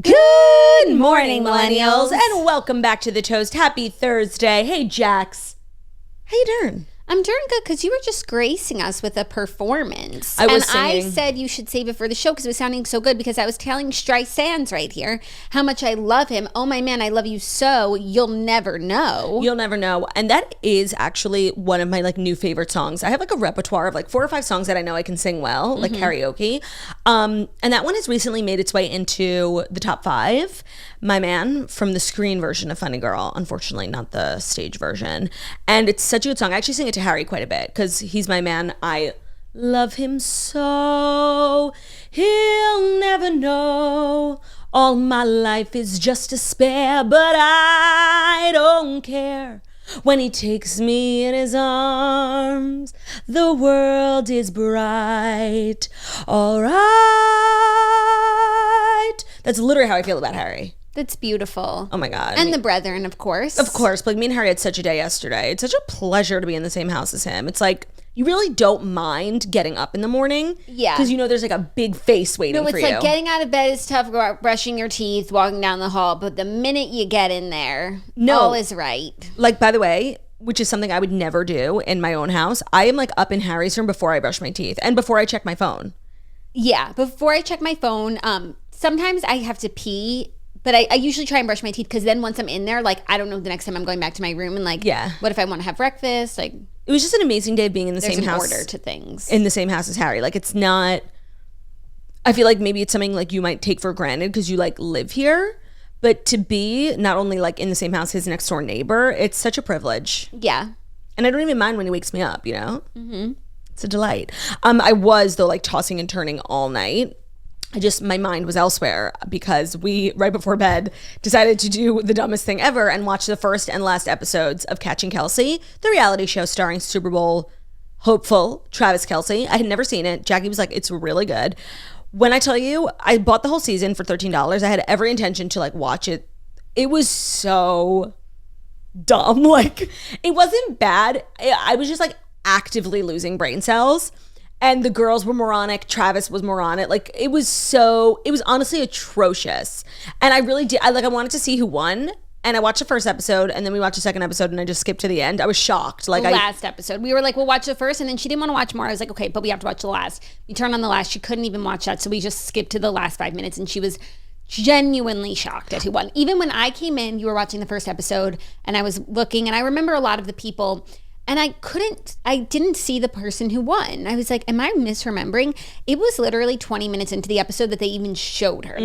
Good morning, millennials, and welcome back to The Toast. Happy Thursday. Hey, Jax. How you doing? I'm doing good because you were just gracing us with a performance. I was singing. I said you should save it for the show because it was sounding so good because I was telling Streisand's right here how much I love him. Oh my man, I love you so. You'll never know. You'll never know. And that is actually one of my new favorite songs. I have a repertoire of 4 or 5 songs that I know I can sing well, like karaoke. And that one has recently made its way into the top 5. My Man from the screen version of Funny Girl, unfortunately not the stage version. And it's such a good song. I actually sing it to Harry quite a bit because he's my man. I love him so. He'll never know. All my life is just a spare, but I don't care. When he takes me in his arms, the world is bright. All right. That's literally how I feel about Harry. That's beautiful. Oh my God. And the brethren, of course. Of course. Me and Harry had such a day yesterday. It's such a pleasure to be in the same house as him. It's you really don't mind getting up in the morning. Yeah. Because there's a big face waiting for you. No, it's getting out of bed is tough, brushing your teeth, walking down the hall. But the minute you get in there, all is right. By the way, which is something I would never do in my own house, I am up in Harry's room before I brush my teeth and before I check my phone. Yeah. Before I check my phone, sometimes I have to pee. But I usually try and brush my teeth because then once I'm in there, I don't know the next time I'm going back to my room and what if I want to have breakfast? It was just an amazing day of being in the same house. There's an order to things. In the same house as Harry. It's not, I feel maybe it's something you might take for granted because you live here. But to be not only in the same house, his next door neighbor, it's such a privilege. Yeah. And I don't even mind when he wakes me up, Mm-hmm. It's a delight. I was though tossing and turning all night. My mind was elsewhere because we, right before bed, decided to do the dumbest thing ever and watch the first and last episodes of Catching Kelce, the reality show starring Super Bowl hopeful Travis Kelce. I had never seen it. Jackie was it's really good. When I tell you, I bought the whole season for $13. I had every intention to watch it. It was so dumb. It wasn't bad. I was just actively losing brain cells. And the girls were moronic. Travis was moronic. It was honestly atrocious. And I really did. I wanted to see who won. And I watched the first episode and then we watched the second episode and I just skipped to the end. I was shocked. Last episode. We were we'll watch the first and then she didn't want to watch more. I was okay, but we have to watch the last. We turned on the last. She couldn't even watch that. So we just skipped to the last 5 minutes and she was genuinely shocked at who won. Even when I came in, you were watching the first episode and I was looking and I remember a lot of the people. And I didn't see the person who won. I was am I misremembering? It was literally 20 minutes into the episode that they even showed her.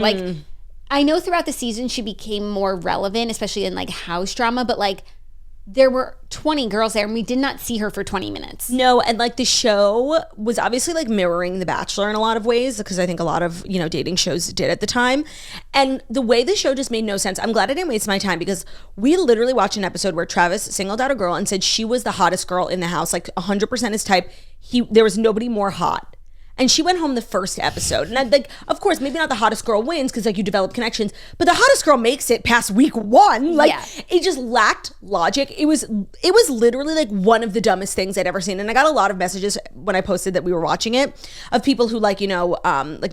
I know throughout the season she became more relevant, especially in house drama, but there were 20 girls there and we did not see her for 20 minutes. No, and the show was obviously mirroring The Bachelor in a lot of ways because I think a lot of, dating shows did at the time. And the way the show just made no sense. I'm glad I didn't waste my time because we literally watched an episode where Travis singled out a girl and said she was the hottest girl in the house, 100% his type. There was nobody more hot. And she went home the first episode. And of course, maybe not the hottest girl wins because you develop connections, but the hottest girl makes it past week 1. It just lacked logic. It was literally one of the dumbest things I'd ever seen. And I got a lot of messages when I posted that we were watching it of people who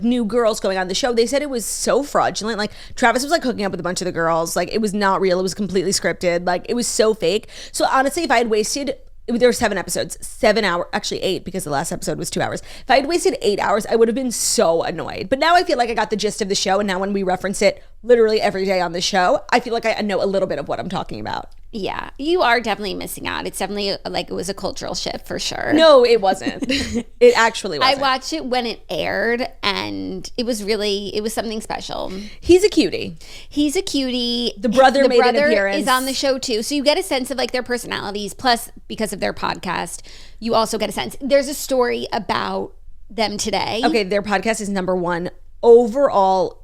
new girls going on the show. They said it was so fraudulent. Travis was hooking up with a bunch of the girls. It was not real. It was completely scripted. It was so fake. So honestly, if I had wasted, there were 7 episodes, 7 hours, actually 8 because the last episode was 2 hours. If I had wasted 8 hours, I would have been so annoyed. But now I feel I got the gist of the show. And now when we reference it literally every day on the show, I feel I know a little bit of what I'm talking about. Yeah, you are definitely missing out. It's definitely it was a cultural shift for sure. No, it wasn't. It actually wasn't. I watched it when it aired and it was something special. He's a cutie. The brother made an appearance. The brother is on the show too. So you get a sense of their personalities. Plus, because of their podcast, you also get a sense. There's a story about them today. Okay, their podcast is #1 overall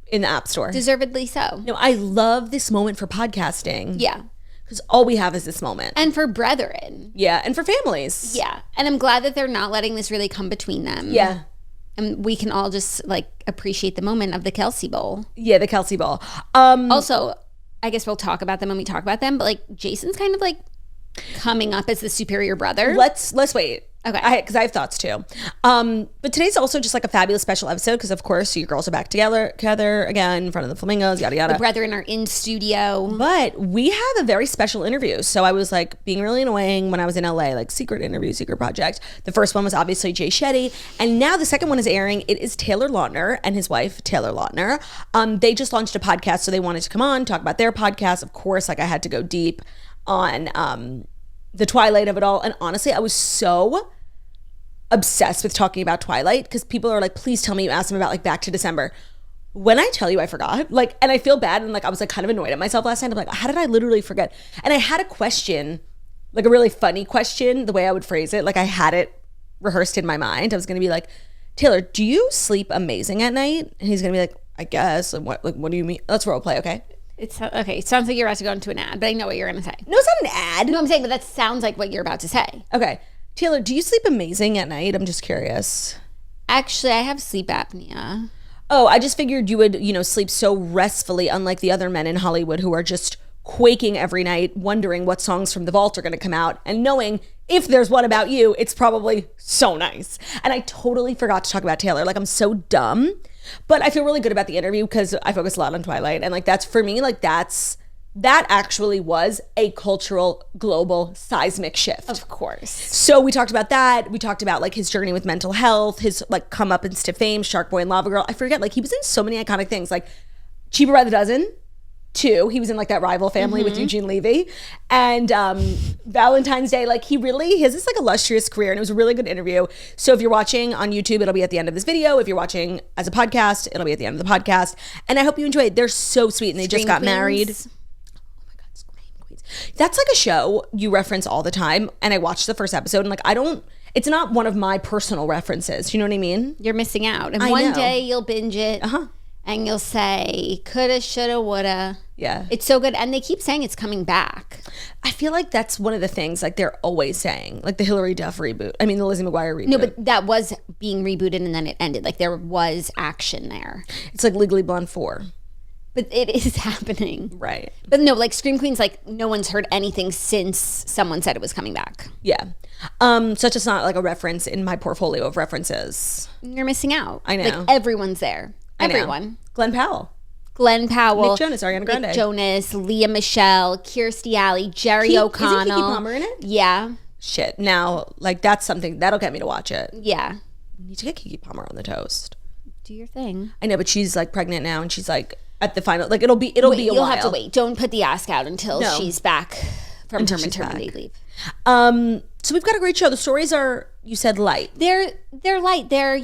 in the App Store. Deservedly so. No, I love this moment for podcasting. Yeah. Because all we have is this moment. And for brethren. Yeah, and for families. Yeah. And I'm glad that they're not letting this really come between them. Yeah. And we can all just appreciate the moment of the Kelce Bowl. Yeah, the Kelce Bowl. Also, I guess we'll talk about them when we talk about them, but Jason's kind of coming up as the superior brother. Let's wait. Okay. Because I have thoughts too. But today's also just like a fabulous special episode because, of course, you girls are back together again in front of the flamingos, yada, yada. The brethren are in studio. But we have a very special interview. So I was like being really annoying when I was in LA, like secret interview, secret project. The first one was obviously Jay Shetty. And now the second one is airing. It is Taylor Lautner and his wife, Taylor Lautner. They just launched a podcast. So they wanted to come on, talk about their podcast. Of course, like I had to go deep on the Twilight of it all. And honestly, I was so obsessed with talking about Twilight because people are like, please tell me you asked them about like Back to December. When I tell you I forgot, like, and I feel bad and like I was like kind of annoyed at myself last night. I'm like, how did I literally forget? And I had a question, like a really funny question, the way I would phrase it. Like I had it rehearsed in my mind. I was going to be like, Taylor, do you sleep amazing at night? And he's going to be like, I guess. And what do you mean? Let's role play, okay? It's okay. It sounds like you're about to go into an ad, but I know what you're going to say. No, it's not an ad. No, I'm saying, but that sounds like what you're about to say. Okay. Taylor, do you sleep amazing at night? I'm just curious. Actually, I have sleep apnea. Oh, I just figured you would, sleep so restfully, unlike the other men in Hollywood who are just quaking every night, wondering what songs from the vault are going to come out, and knowing if there's one about you, it's probably so nice. And I totally forgot to talk about Taylor. Like, I'm so dumb, but I feel really good about the interview because I focus a lot on Twilight. And like, that's for me, like that actually was a cultural, global, seismic shift. Of course. So we talked about that. We talked about like his journey with mental health, his like come up into fame, Shark Boy and Lava Girl. I forget, like he was in so many iconic things, like Cheaper by the Dozen. 2, he was in like that Rival Family with Eugene Levy, and Valentine's Day. Like he has this like illustrious career, and it was a really good interview. So if you're watching on YouTube, it'll be at the end of this video. If you're watching as a podcast, it'll be at the end of the podcast. And I hope you enjoy it. They're so sweet, and they just got married. That's like a show you reference all the time, and I watched the first episode and like it's not one of my personal references, you know what I mean? You're missing out. And I one know. day you'll binge it and you'll say coulda, shoulda, woulda. Yeah, it's so good, and they keep saying it's coming back. I feel like that's one of the things like they're always saying, like the Hilary Duff reboot, the Lizzie McGuire reboot. No, but that was being rebooted and then it ended. Like there was action there. It's like Legally Blonde 4. But it is happening. Right. But no, like Scream Queens, like no one's heard anything since someone said it was coming back. Yeah. So it's just not like a reference in my portfolio of references. You're missing out. I know. Like everyone's there. Everyone. Glenn Powell. Nick Jonas, Ariana Grande. Nick Jonas, Leah Michele, Kirstie Alley, Jerry O'Connell. Isn't Keke Palmer in it? Yeah. Shit. Now, like that's something that'll get me to watch it. Yeah. We need to get Keke Palmer on the toast. Do your thing. I know, but she's like pregnant now, and she's like at the final. Like it'll be a while. You'll have to wait. Don't put the ask out until she's back from her maternity leave. So we've got a great show. The stories are, you said, light. They're light. They're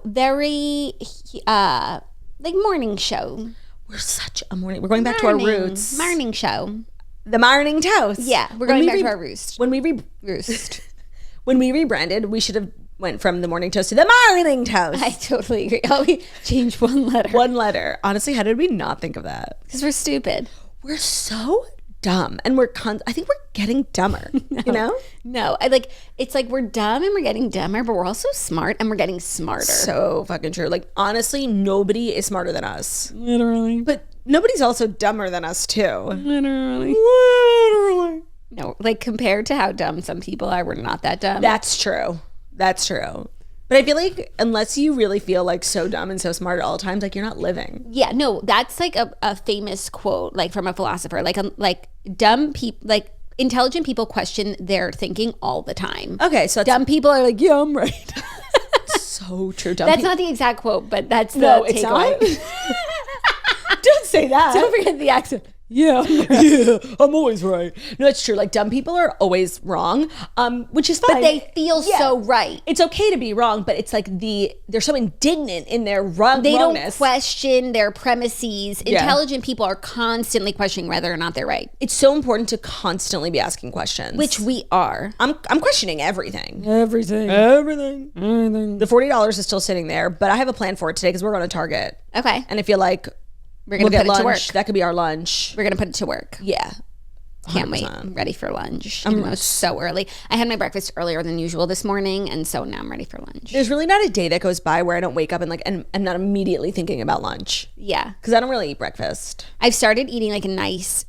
very like morning show. We're such a morning. We're going back to our roots. Morning show. The morning toast. Yeah, we're going back to our roost. When we rebranded, we should have went from the morning toast to the morning toast. I totally agree. Oh, we changed one letter. One letter. Honestly, how did we not think of that? Because we're stupid. We're so dumb, and I think we're getting dumber. You know? No, it's like we're dumb and we're getting dumber, but we're also smart and we're getting smarter. So fucking true. Like honestly, nobody is smarter than us. Literally. But nobody's also dumber than us too. Literally. No, like compared to how dumb some people are, we're not that dumb. That's true. But I feel like unless you really feel like so dumb and so smart at all times, like you're not living. Yeah, no, that's like a famous quote, like from a philosopher. Like dumb people, like intelligent people question their thinking all the time. Okay, so dumb people are like, yeah, I'm right. So true. That's not the exact quote, but that's the takeaway. Don't say that. Don't forget the accent. Yeah, I'm always right. No, it's true. Like dumb people are always wrong, which is fine. But they feel so right. It's okay to be wrong, but it's like they're so indignant in their wrongness. They don't question their premises. Intelligent people are constantly questioning whether or not they're right. It's so important to constantly be asking questions, which we are. I'm questioning everything. Everything. The $40 is still sitting there, but I have a plan for it today because we're going to Target. Okay, and I feel like we're gonna put it to work. That could be our lunch. We're gonna put it to work. Yeah. 100%. Can't wait. I'm ready for lunch. Even though it's so early. I had my breakfast earlier than usual this morning, and so now I'm ready for lunch. There's really not a day that goes by where I don't wake up and I'm not immediately thinking about lunch. Yeah. Because I don't really eat breakfast. I've started eating like a nice,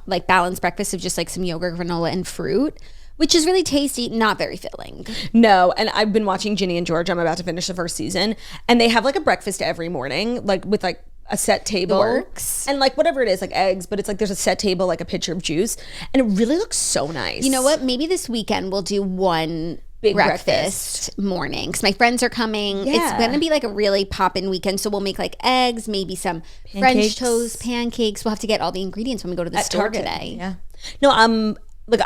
like balanced breakfast of just like some yogurt, granola, and fruit, Which is really tasty, not very filling. No, and I've been watching Ginny and George. I'm about to finish the first season, and they have like a breakfast every morning, like with like a set table. Works. And like whatever it is, like eggs, but it's like there's a set table, like a pitcher of juice, and it really looks so nice. You know what? Maybe this weekend we'll do one Big breakfast morning because my friends are coming. Yeah. It's gonna be like a really poppin' weekend, so we'll make like eggs, maybe some French toast, pancakes. We'll have to get all the ingredients when we go to the store Target. today. Yeah. No, like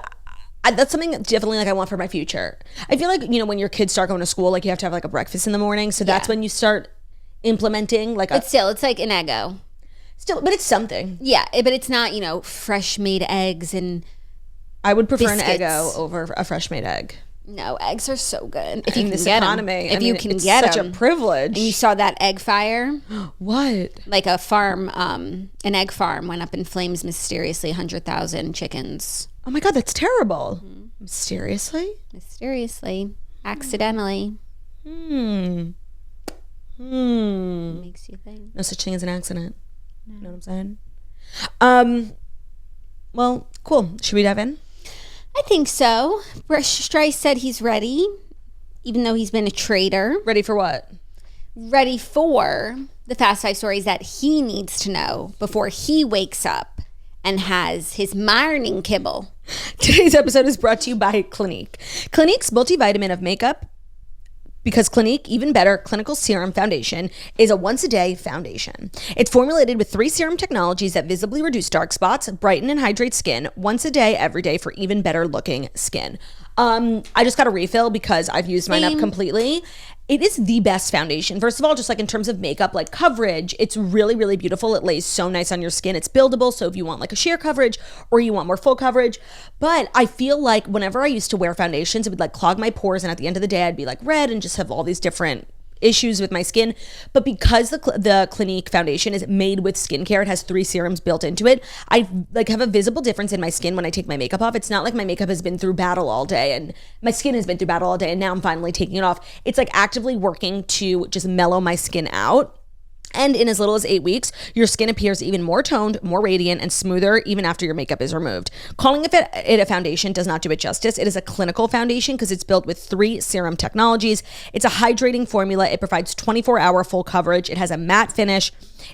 that's something that definitely like I want for my future. I feel like, you know, when your kids start going to school, like you have to have like a breakfast in the morning, so that's when you start implementing like But still, it's like an Eggo. Still, but it's something. Yeah, but it's not, you know, fresh made eggs and I would prefer biscuits. an Eggo over a fresh made egg. No, eggs are so good. If In you this can get economy, them. If you can it's get such them. a privilege. And you saw that egg fire? What? Like a farm, an egg farm went up in flames mysteriously, 100,000 chickens. Oh my God, that's terrible. Mysteriously? Accidentally. Makes you think. No such thing as an accident. No. You know what I'm saying? Well, cool. Should we dive in? I think so. Strice said he's ready, even though he's been a traitor. Ready for what? Ready for the Fast 5 stories that he needs to know before he wakes up and has his morning kibble. Today's episode is brought to you by Clinique. Clinique's multivitamin of makeup, because Clinique Even Better Clinical Serum Foundation is a once-a-day foundation. It's formulated with 3 serum technologies that visibly reduce dark spots, brighten and hydrate skin once a day, every day for even better looking skin. I just got a refill because I've used mine up completely. It is the best foundation. First of all, just like in terms of makeup, like coverage, it's really, really beautiful. It lays so nice on your skin. It's buildable. So if you want like a sheer coverage or you want more full coverage, but I feel like whenever I used to wear foundations, it would like clog my pores. And at the end of the day, I'd be like red and just have all these different issues with my skin. But because the Clinique foundation is made with skincare, it has 3 serums built into it, I like have a visible difference in my skin when I take my makeup off. It's not like my makeup has been through battle all day and my skin has been through battle all day and now I'm finally taking it off. It's like actively working to just mellow my skin out. And in as little as 8 weeks, your skin appears even more toned, more radiant, and smoother even after your makeup is removed. Calling it a foundation does not do it justice. It is a clinical foundation because it's built with 3 serum technologies. It's a hydrating formula. It provides 24-hour full coverage. It has a matte finish.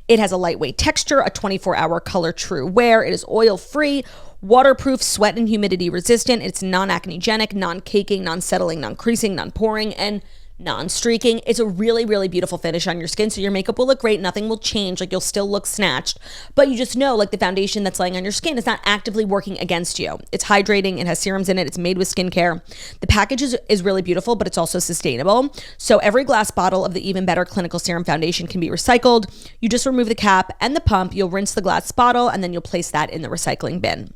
It has a lightweight texture, a 24-hour color true wear. It is oil-free, waterproof, sweat and humidity resistant. It's non-acnegenic, non-caking, non-settling, non-creasing, non-poring, and non-streaking. It's a really, really beautiful finish on your skin. So your makeup will look great. Nothing will change. Like you'll still look snatched, but you just know like the foundation that's laying on your skin is not actively working against you. It's hydrating. It has serums in it. It's made with skincare. The package is really beautiful, but it's also sustainable. So every glass bottle of the Even Better Clinical Serum Foundation can be recycled. You just remove the cap and the pump. You'll rinse the glass bottle and then you'll place that in the recycling bin.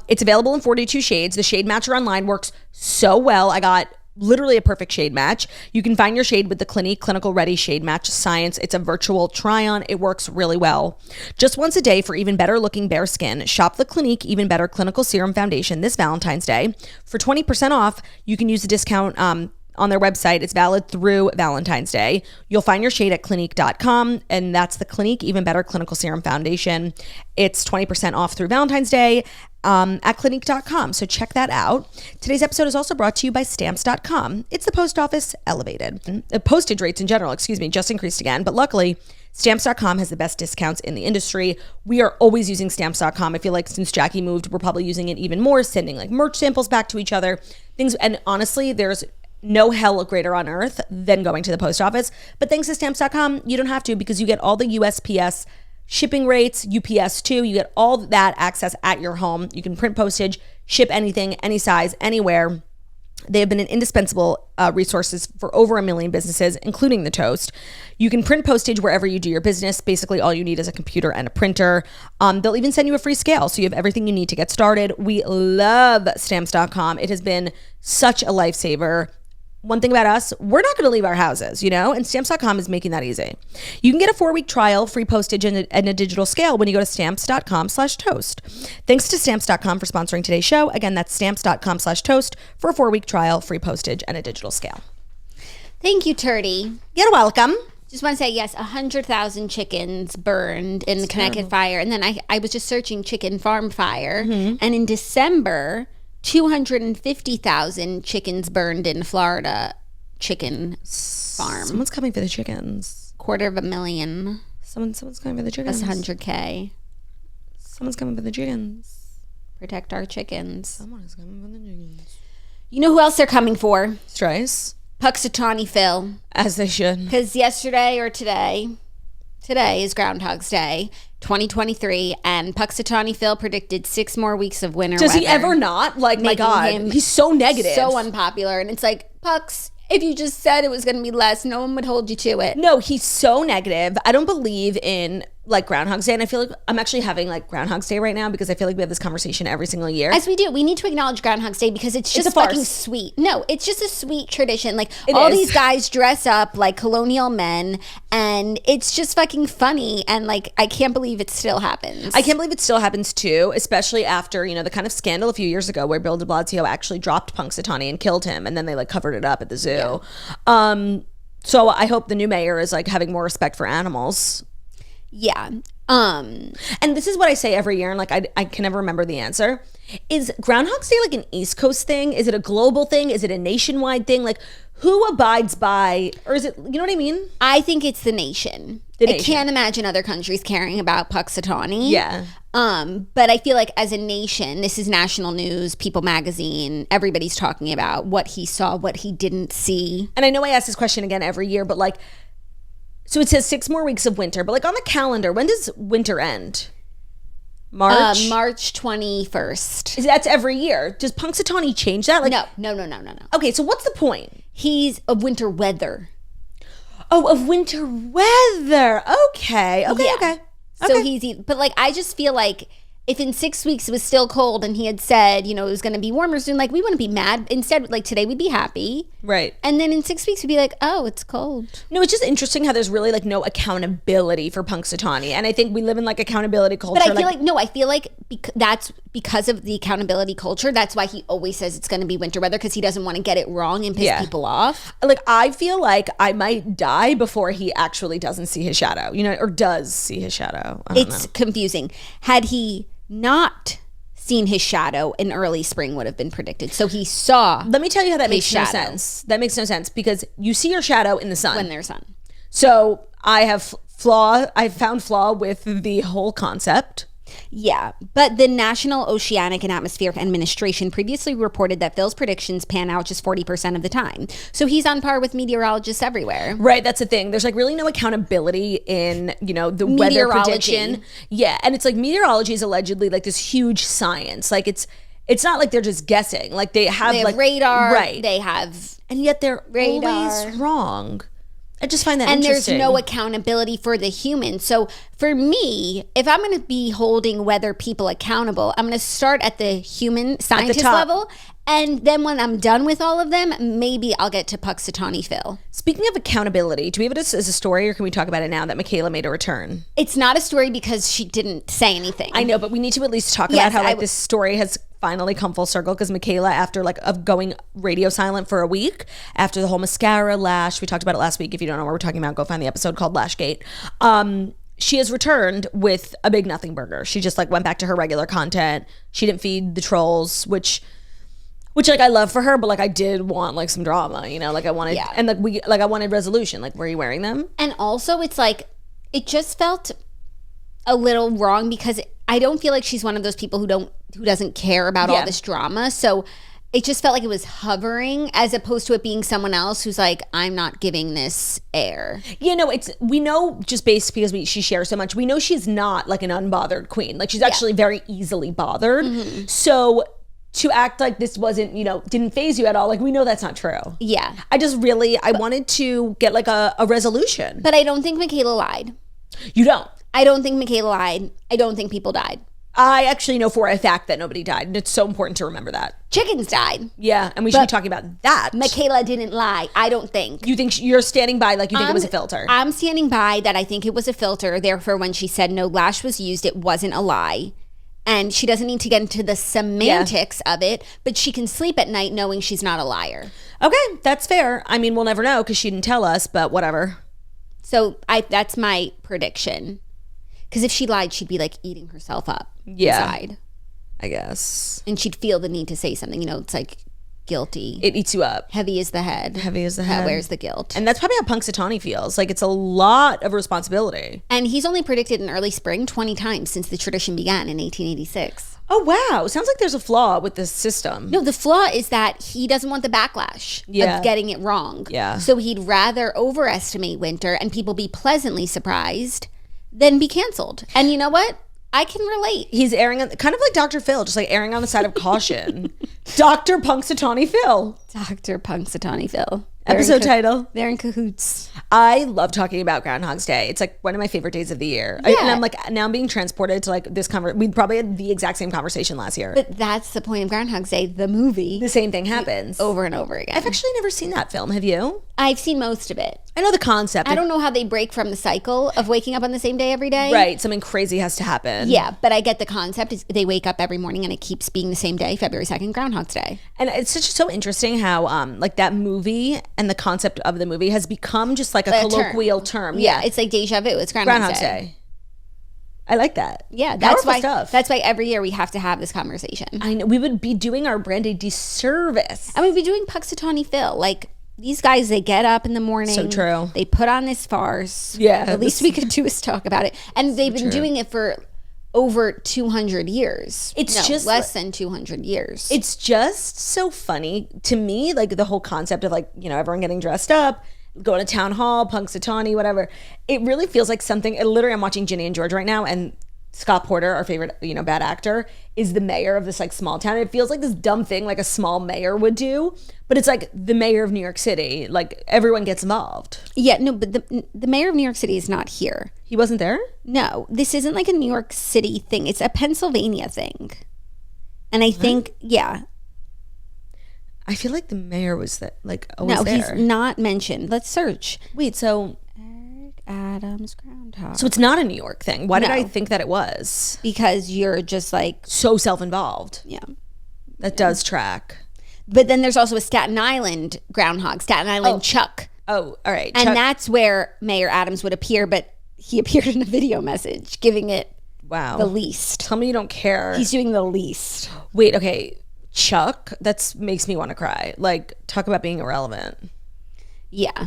It's available in 42 shades. The shade matcher online works so well. I got literally a perfect shade match. You can find your shade with the Clinique Clinical Ready Shade Match Science. It's a virtual try-on. It works really well. Just once a day for even better looking bare skin, shop the Clinique Even Better Clinical Serum Foundation this Valentine's Day. For 20% off, you can use the discount on their website. It's valid through Valentine's Day. You'll find your shade at Clinique.com, and that's the Clinique Even Better Clinical Serum Foundation. It's 20% off through Valentine's Day at Clinique.com. So check that out. Today's episode is also brought to you by Stamps.com. It's the post office elevated. Postage rates in general, just increased again. But luckily, Stamps.com has the best discounts in the industry. We are always using Stamps.com. I feel like since Jackie moved, we're probably using it even more, sending like merch samples back to each other. And honestly, there's no hell greater on earth than going to the post office. But thanks to Stamps.com, you don't have to because you get all the USPS shipping rates, UPS too. You get all that access at your home. You can print postage, ship anything, any size, anywhere. They have been an indispensable resources for over 1 million businesses, including the Toast. You can print postage wherever you do your business. Basically, all you need is a computer and a printer. They'll even send you a free scale, so you have everything you need to get started. We love Stamps.com. It has been such a lifesaver. One thing about us, we're not going to leave our houses, and Stamps.com is making that easy. You can get a 4-week trial, free postage, and a digital scale when you go to Stamps.com/toast. Thanks to Stamps.com for sponsoring today's show. Again, that's Stamps.com/toast for a 4-week trial, free postage, and a digital scale. Thank you, Turdy. You're welcome. Just want to say, yes, 100,000 chickens burned in the Connecticut fire. And then I was just searching chicken farm fire. Mm-hmm. And in December, 250,000 chickens burned in Florida chicken farm. Someone's coming for the chickens. $250,000. Someone's coming for the chickens. That's $100K. Someone's coming for the chickens. Protect our chickens. Someone is coming for the chickens. You know who else they're coming for? Strice. Punxsutawney Phil. As they should. Because yesterday or today is Groundhog's Day, 2023, and Punxsutawney Phil predicted 6 more weeks of winter Does weather. he ever not? Like, my God. He's so negative. So unpopular. And it's like, Pux, if you just said it was going to be less, no one would hold you to it. No, he's so negative. I don't believe in like Groundhog's Day, and I feel like I'm actually having like Groundhog's Day right now because I feel like we have this conversation every single year. As we do, we need to acknowledge Groundhog's Day because it's just a farce. fucking sweet. No, it's just a sweet tradition. Like all these guys dress up like colonial men, and it's just fucking funny. And like I can't believe it still happens. I can't believe it still happens too, especially after, you know, the kind of scandal a few years ago where Bill de Blasio actually dropped Punxsutawney and killed him, and then they like covered it up at the zoo. Yeah. So I hope the new mayor is like having more respect for animals. Yeah. And this is what I say every year, and like I can never remember the answer. Is Groundhog's Day like an East Coast thing? Is it a global thing? Is it a nationwide thing? Like who abides by, or is it, you know what I mean? I think it's the nation. I can't imagine other countries caring about Punxsutawney. Yeah. But I feel like as a nation, this is national news, People Magazine, everybody's talking about what he saw, what he didn't see. And I know I ask this question again every year, but like, so it says 6 more weeks of winter, but like on the calendar, when does winter end? March? March 21st. That's every year. Does Punxsutawney change that? Like, No. Okay, so what's the point? He's of winter weather. Oh, of winter weather. Okay. Yeah. So but like, I just feel like if in 6 weeks it was still cold and he had said, you know, it was going to be warmer soon, like we wouldn't be mad. Instead, like today we'd be happy. Right. And then in 6 weeks we'd be like, oh, it's cold. No, it's just interesting how there's really like no accountability for Punxsutawney. And I think we live in like accountability culture. But I feel like that's because of the accountability culture. That's why he always says it's going to be winter weather, because he doesn't want to get it wrong and piss people off. Like I feel like I might die before he actually doesn't see his shadow, you know, or does see his shadow. It's confusing. Had he not seen his shadow, in early spring would have been predicted. So he saw. Let me tell you how that makes no sense. That makes no sense because you see your shadow in the sun. When there's sun. So I found flaw with the whole concept. Yeah, but the National Oceanic and Atmospheric Administration previously reported that Phil's predictions pan out just 40% of the time. So he's on par with meteorologists everywhere. Right, that's the thing. There's like really no accountability in, you know, the weather prediction. Yeah, and it's like meteorology is allegedly like this huge science. Like it's not like they're just guessing. Like they have like radar. Right. They have and yet they're radar. Always wrong. I just find that and interesting. There's no accountability for the human. So for me, if I'm going to be holding weather people accountable, I'm going to start at the human scientist level. And then when I'm done with all of them, maybe I'll get to Punxsutawney Phil. Speaking of accountability, do we have it as a story, or can we talk about it now that Michaela made a return? It's not a story because she didn't say anything. I know, but we need to at least talk about how like this story has finally come full circle, because Michaela, after like of going radio silent for a week after the whole mascara lash, we talked about it last week. If you don't know what we're talking about, go find the episode called Lashgate. She has returned with a big nothing burger. She just like went back to her regular content. She didn't feed the trolls, which like I love for her, but like I did want like some drama, you know, like I wanted, and like I wanted resolution. Like, were you wearing them? And also it's like, it just felt a little wrong because I don't feel like she's one of those people who doesn't care about all this drama. So it just felt like it was hovering, as opposed to it being someone else who's like, I'm not giving this air. You know, we know just based because she shares so much, we know she's not like an unbothered queen. Like she's actually very easily bothered. Mm-hmm. So to act like this wasn't, you know, didn't faze you at all, like we know that's not true. Yeah. I wanted to get like a resolution. But I don't think Michaela lied. You don't? I don't think Michaela lied. I don't think people died. I actually know for a fact that nobody died, and it's so important to remember that. Chickens died. Yeah, and we should be talking about that. Michaela didn't lie, I don't think. You think you're standing by like you think it was a filter? I'm standing by that I think it was a filter, therefore when she said no lash was used, it wasn't a lie. And she doesn't need to get into the semantics of it, but she can sleep at night knowing she's not a liar. Okay, that's fair. I mean, we'll never know because she didn't tell us, but whatever. So that's my prediction. Because if she lied, she'd be like eating herself up inside. I guess. And she'd feel the need to say something. You know, it's like guilty. It eats you up. Heavy is the head. Heavy is the head. Where's the guilt? And that's probably how Punxsutawney feels. Like, it's a lot of responsibility. And he's only predicted in early spring 20 times since the tradition began in 1886. Oh, wow. Sounds like there's a flaw with this system. No, the flaw is that he doesn't want the backlash of getting it wrong. Yeah. So he'd rather overestimate winter and people be pleasantly surprised than be canceled. And you know what? I can relate. He's erring on, kind of like Dr. Phil, just like erring on the side of caution. Dr. Punxsutawney Phil. Dr. Punxsutawney Phil. Episode title. They're in cahoots. I love talking about Groundhog's Day. It's like one of my favorite days of the year. Yeah. And I'm like, now I'm being transported to like this we probably had the exact same conversation last year. But that's the point of Groundhog's Day, the movie. The same thing happens. Over and over again. I've actually never seen that film. Have you? I've seen most of it. I know the concept. I don't know how they break from the cycle of waking up on the same day every day. Right. Something crazy has to happen. Yeah, but I get the concept. Is they wake up every morning and it keeps being the same day, February 2nd, Groundhog's Day. And it's just so interesting how like that movie and the concept of the movie has become just like a colloquial term. Yeah, it's like deja vu. It's Groundhog's Day. I like that. Yeah, that's Powerful why stuff. That's why every year we have to have this conversation. I know we would be doing our brand a disservice. And we'd be doing Punxsutawney Phil. Like these guys, they get up in the morning. So true. They put on this farce. Yeah. The least we could do is talk about it. And they've been doing it for over 200 years. It's just less than 200 years. It's just so funny to me, like the whole concept of like, you know, everyone getting dressed up, going to town hall, Punxsutawney, whatever. It really feels like something. Literally, I'm watching Ginny and George right now, and Scott Porter, our favorite, you know, bad actor, is the mayor of this like small town. It feels like this dumb thing like a small mayor would do, but it's like the mayor of New York City. Like everyone gets involved. Yeah, no, but the mayor of New York City is not here. He wasn't there? No, this isn't like a New York City thing. It's a Pennsylvania thing. And I think, yeah. I feel like the mayor was that like always there. No, he's not mentioned. Let's search. Wait, so Eric Adams Groundhog. So it's not a New York thing. Why did I think that it was? Because you're just like so self-involved. Yeah. That does track. But then there's also a Staten Island Groundhog, Staten Island Chuck. Oh, all right. And that's where Mayor Adams would appear, but he appeared in a video message giving it the least. Tell me you don't care. He's doing the least. Wait, okay. Chuck, that makes me want to cry. Like, talk about being irrelevant. Yeah.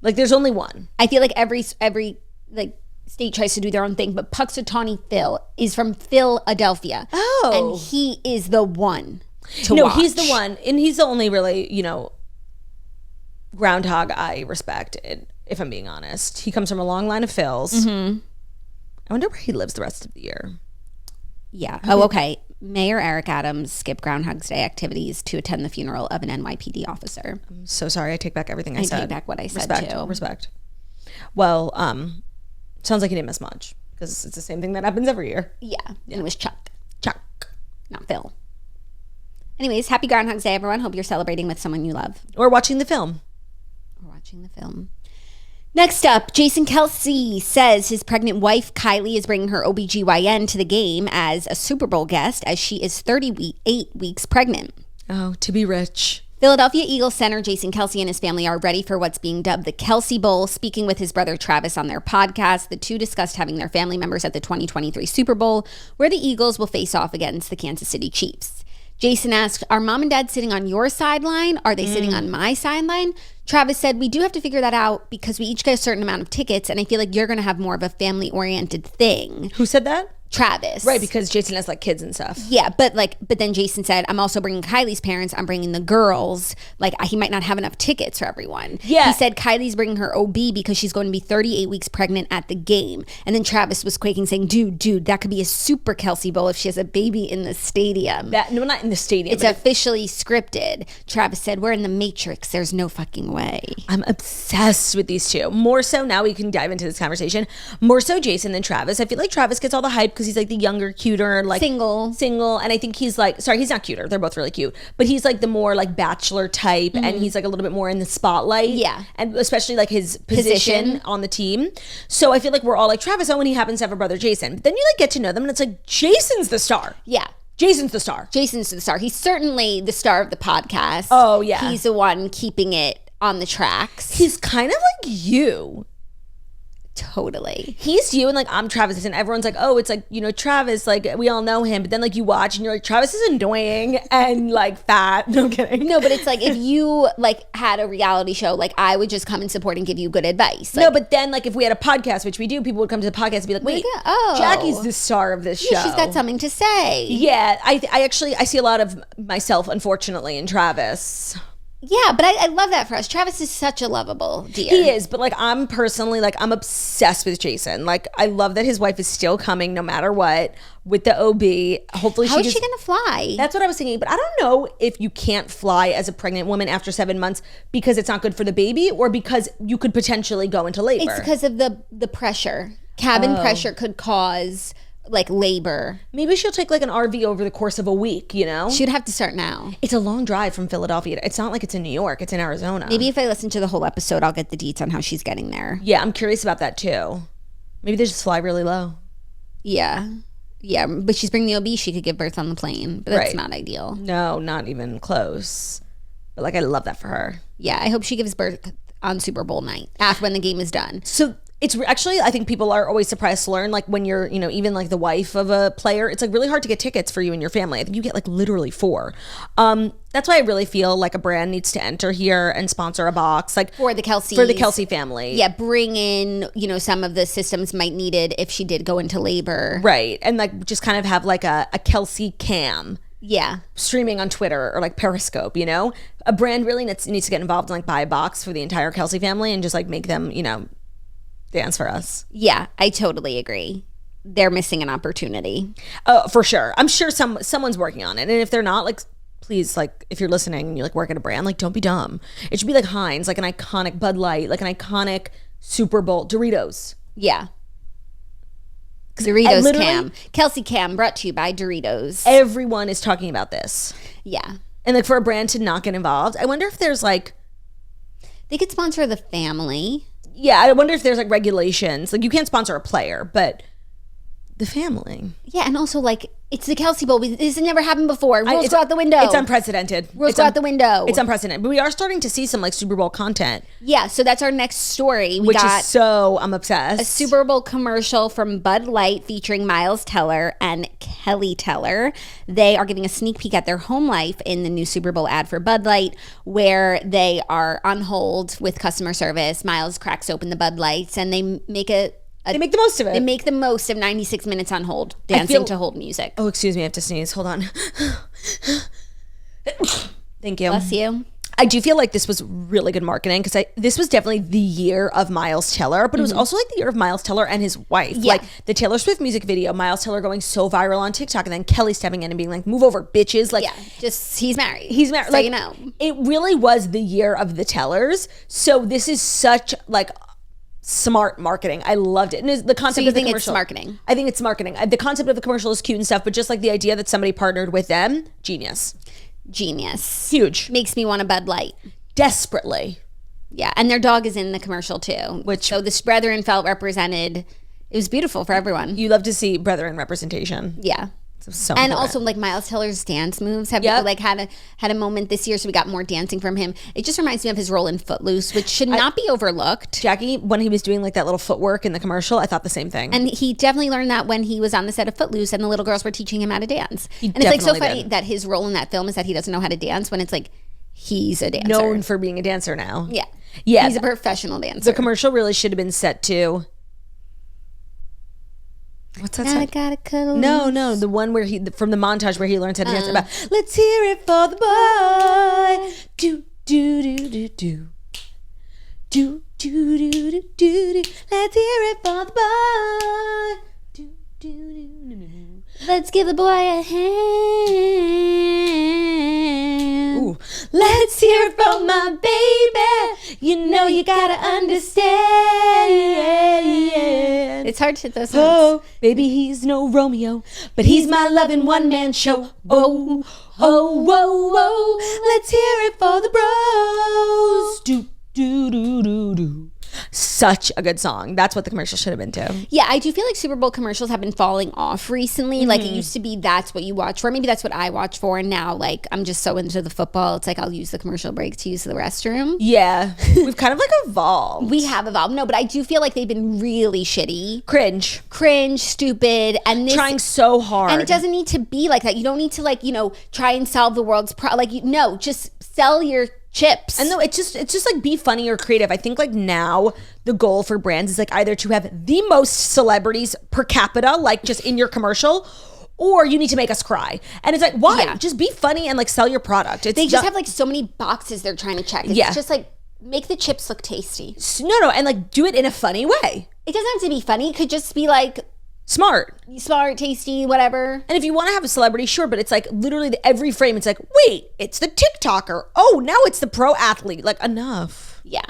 Like, there's only one. I feel like every like state tries to do their own thing, but Punxsutawney Phil is from Philadelphia. Oh. And he is the one to watch. He's the one. And he's the only really, you know, Groundhog I respect, if I'm being honest. He comes from a long line of Phils. Mm-hmm. I wonder where he lives the rest of the year. Yeah. Oh, okay. Mayor Eric Adams skipped Groundhog's Day activities to attend the funeral of an NYPD officer. I'm so sorry. I take back everything I said. I take back what I said, too. Respect. Well, sounds like he didn't miss much because it's the same thing that happens every year. Yeah. And it was Chuck. Chuck. Not Phil. Anyways, happy Groundhog's Day, everyone. Hope you're celebrating with someone you love. Or watching the film. Next up, Jason Kelce says his pregnant wife, Kylie, is bringing her OB-GYN to the game as a Super Bowl guest as she is 38 weeks pregnant. Oh, to be rich. Philadelphia Eagles center Jason Kelce and his family are ready for what's being dubbed the Kelce Bowl. Speaking with his brother Travis on their podcast, the two discussed having their family members at the 2023 Super Bowl, where the Eagles will face off against the Kansas City Chiefs. Jason asked, are mom and dad sitting on your sideline? Are they sitting on my sideline? Travis said, we do have to figure that out because we each get a certain amount of tickets, and I feel like you're going to have more of a family-oriented thing. Who said that? Travis. Right, because Jason has like kids and stuff. Yeah, but then Jason said, I'm also bringing Kylie's parents. I'm bringing the girls. Like, he might not have enough tickets for everyone. Yeah. He said Kylie's bringing her OB because she's going to be 38 weeks pregnant at the game. And then Travis was quaking, saying, dude, that could be a super Kelce Bowl if she has a baby in the stadium. No, not in the stadium. It's officially scripted. Travis said, we're in the Matrix. There's no fucking way. I'm obsessed with these two. More so, now we can dive into this conversation. More so Jason than Travis. I feel like Travis gets all the hype because he's like the younger, cuter, like single, and I think he's like, sorry, he's not cuter, they're both really cute, but he's like the more like bachelor type, and he's like a little bit more in the spotlight, and especially like his position on the team. So I feel like we're all like Travis, when he happens to have a brother Jason, but then you like get to know them and it's like Jason's the star. Jason's the star. He's certainly the star of the podcast. Oh yeah, he's the one keeping it on the tracks. He's kind of like you Totally. He's you and like I'm Travis, and everyone's like, oh, it's like, you know, Travis, like we all know him, but then like you watch and you're like, Travis is annoying and like fat. No, I'm kidding. No, but it's like if you like had a reality show, like I would just come and support and give you good advice. No, but then like if we had a podcast, which we do, people would come to the podcast and be like, wait, Jackie's the star of this show. Yeah, she's got something to say. Yeah, I actually see a lot of myself, unfortunately, in Travis. Yeah, but I love that for us. Travis is such a lovable dear. He is, but like I'm personally like I'm obsessed with Jason. Like I love that his wife is still coming no matter what with the OB. Hopefully, How is she gonna fly? That's what I was thinking, but I don't know if you can't fly as a pregnant woman after 7 months because it's not good for the baby, or because you could potentially go into labor. It's because of the pressure. Cabin pressure could cause like labor. Maybe she'll take like an RV over the course of a week, you know? She'd have to start now. It's a long drive from Philadelphia. It's not like it's in New York. It's in Arizona. Maybe if I listen to the whole episode, I'll get the deets on how she's getting there. Yeah, I'm curious about that too. Maybe they just fly really low. Yeah. Yeah, but she's bringing the OB. She could give birth on the plane, but that's not ideal. No, not even close. But like, I love that for her. Yeah, I hope she gives birth on Super Bowl night after when the game is done. So it's actually, I think people are always surprised to learn, like when you're, you know, even like the wife of a player, it's like really hard to get tickets for you and your family. I think you get like literally 4. That's why I really feel like a brand needs to enter here and sponsor a box, like for the Kelce family. Yeah, bring in, you know, some of the systems might need it if she did go into labor. Right. And like just kind of have like a Kelce cam. Yeah. Streaming on Twitter or like Periscope, you know? A brand really needs to get involved and like buy a box for the entire Kelce family and just like make them, you know, dance for us. Yeah, I totally agree. They're missing an opportunity. For sure. I'm sure someone's working on it. And if they're not, like, please, like, if you're listening and you like work at a brand, like, don't be dumb. It should be like Heinz, like an iconic Bud Light, like an iconic Super Bowl Doritos. Yeah. Doritos cam. Kelce cam brought to you by Doritos. Everyone is talking about this. Yeah. And like for a brand to not get involved, I wonder if there's like, they could sponsor the family. Yeah, I wonder if there's like regulations. Like you can't sponsor a player, but the family. Yeah, and also like it's the Kelce Bowl. This has never happened before. Rules go out the window. It's unprecedented. Rules go out the window. It's unprecedented. But we are starting to see some like Super Bowl content. Yeah, so that's our next story. We got I'm obsessed. A Super Bowl commercial from Bud Light featuring Miles Teller and Kelly Teller. They are giving a sneak peek at their home life in the new Super Bowl ad for Bud Light, where they are on hold with customer service. Miles cracks open the Bud Lights and they make they make the most of it. They make the most of 96 minutes on hold, dancing to hold music. Oh, excuse me, I have to sneeze. Hold on. Thank you. Bless you. I do feel like this was really good marketing because this was definitely the year of Miles Teller, but it was also like the year of Miles Teller and his wife. Yeah. Like the Taylor Swift music video, Miles Teller going so viral on TikTok, and then Kelly stepping in and being like, "Move over, bitches!" Like, yeah, just he's married. He's married. So like, you know, it really was the year of the Tellers. So this is such like smart marketing. I loved it. And the concept so of the think commercial. It's marketing? I think it's marketing. The concept of the commercial is cute and stuff, but just like the idea that somebody partnered with them, genius. Huge. Makes me want a Bud Light. Desperately. Yeah, and their dog is in the commercial too. So the brethren felt represented. It was beautiful for everyone. You love to see brethren representation. Yeah. So and important. Also like Miles Teller's dance moves have like had a moment this year, so we got more dancing from him. It just reminds me of his role in Footloose, which should not be overlooked. Jackie, when he was doing like that little footwork in the commercial, I thought the same thing. And he definitely learned that when he was on the set of Footloose and the little girls were teaching him how to dance. And it's like so funny that his role in that film is that he doesn't know how to dance when it's like he's a dancer. Known for being a dancer now. Yeah. Yeah. He's a professional dancer. The commercial really should have been set to... What's that song? No, the one where from the montage where he learns how to dance about, let's hear it for the boy. Do, do, do, do, do. Do, do, do, do, do, do. Let's hear it for the boy. Do, do, do, do, do. Let's give the boy a hand. Ooh. Let's hear it from my baby. You know you gotta understand. It's hard to hit those notes. Oh, baby, he's no Romeo, but he's my loving one-man show. Oh, oh, whoa, whoa. Let's hear it for the bros. Do, do, do, do, do. Such a good song. That's what the commercial should have been too. Yeah, I do feel like Super Bowl commercials have been falling off recently. Like it used to be that's what you watch for. Maybe that's what I watch for. And now like I'm just so into the football. It's like I'll use the commercial break to use the restroom. Yeah. We've kind of like evolved. We have evolved. No, but I do feel like they've been really shitty. Cringe, Stupid. And this, trying so hard. and it doesn't need to be like that. You don't need to like, try and solve the world's no, just sell your chips. And no, it's just like be funny or creative. I think like now the goal for brands is like either to have the most celebrities per capita, like just in your commercial, or you need to make us cry. And it's like, why? Yeah. Just be funny and like sell your product. They just have like so many boxes they're trying to check. It's just like make the chips look tasty. No, and like do it in a funny way. It doesn't have to be funny. It could just be like smart, tasty, whatever. And if you want to have a celebrity, sure, but it's like literally every frame, it's like, wait, it's the TikToker. Oh, now it's the pro athlete. Like, enough. Yeah.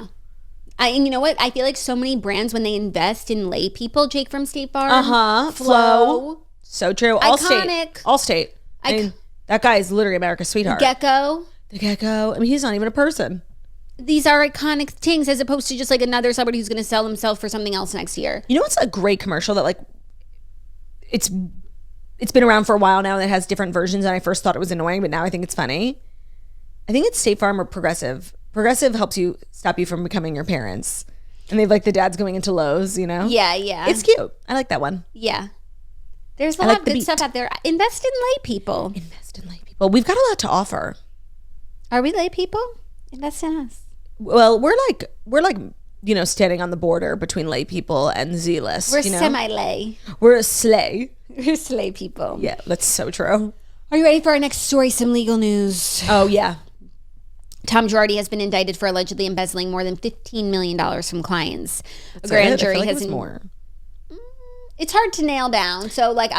And you know what? I feel like so many brands, when they invest in lay people, Jake from State Farm. Flow. So true. Iconic. Allstate. I mean, that guy is literally America's sweetheart. The Gecko. I mean, he's not even a person. These are iconic things as opposed to just like another celebrity who's going to sell himself for something else next year. You know what's a great commercial that like, it's been around for a while now and it has different versions, and I first thought it was annoying, but now I think it's funny. I think it's State Farm or Progressive. Progressive helps you stop you from becoming your parents. And they've like the dads going into Lowe's, Yeah. It's cute. I like that one. Yeah. There's a lot of good stuff out there. Invest in lay people. We've got a lot to offer. Are we lay people? Invest in us. Well, we're like standing on the border between lay people and Z-list. We're semi-lay. We're a sleigh. We're slay people. Yeah, that's so true. Are you ready for our next story? Some legal news. Oh, yeah. Tom Girardi has been indicted for allegedly embezzling more than $15 million from clients. A grand jury has more. It's hard to nail down. So like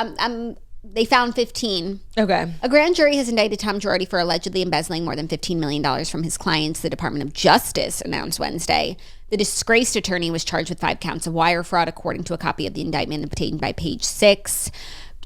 they found 15. Okay. A grand jury has indicted Tom Girardi for allegedly embezzling more than $15 million from his clients, the Department of Justice announced Wednesday. The disgraced attorney was charged with 5 counts of wire fraud, according to a copy of the indictment obtained by Page 6.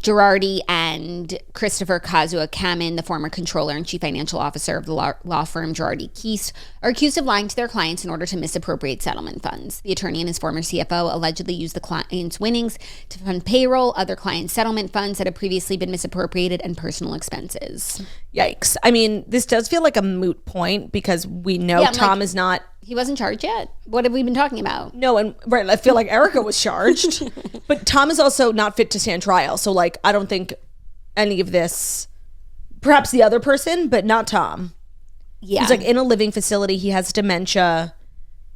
Girardi and Christopher Kazua Kamen, the former controller and chief financial officer of the law firm Girardi Keese, are accused of lying to their clients in order to misappropriate settlement funds. The attorney and his former CFO allegedly used the client's winnings to fund payroll, other client settlement funds that had previously been misappropriated, and personal expenses. Yikes. I mean, this does feel like a moot point because we know Tom is not... He wasn't charged yet. What have we been talking about? No, and right, I feel like Erica was charged. But Tom is also not fit to stand trial. So like, I don't think any of this, perhaps the other person, but not Tom. Yeah. He's like in a living facility. He has dementia.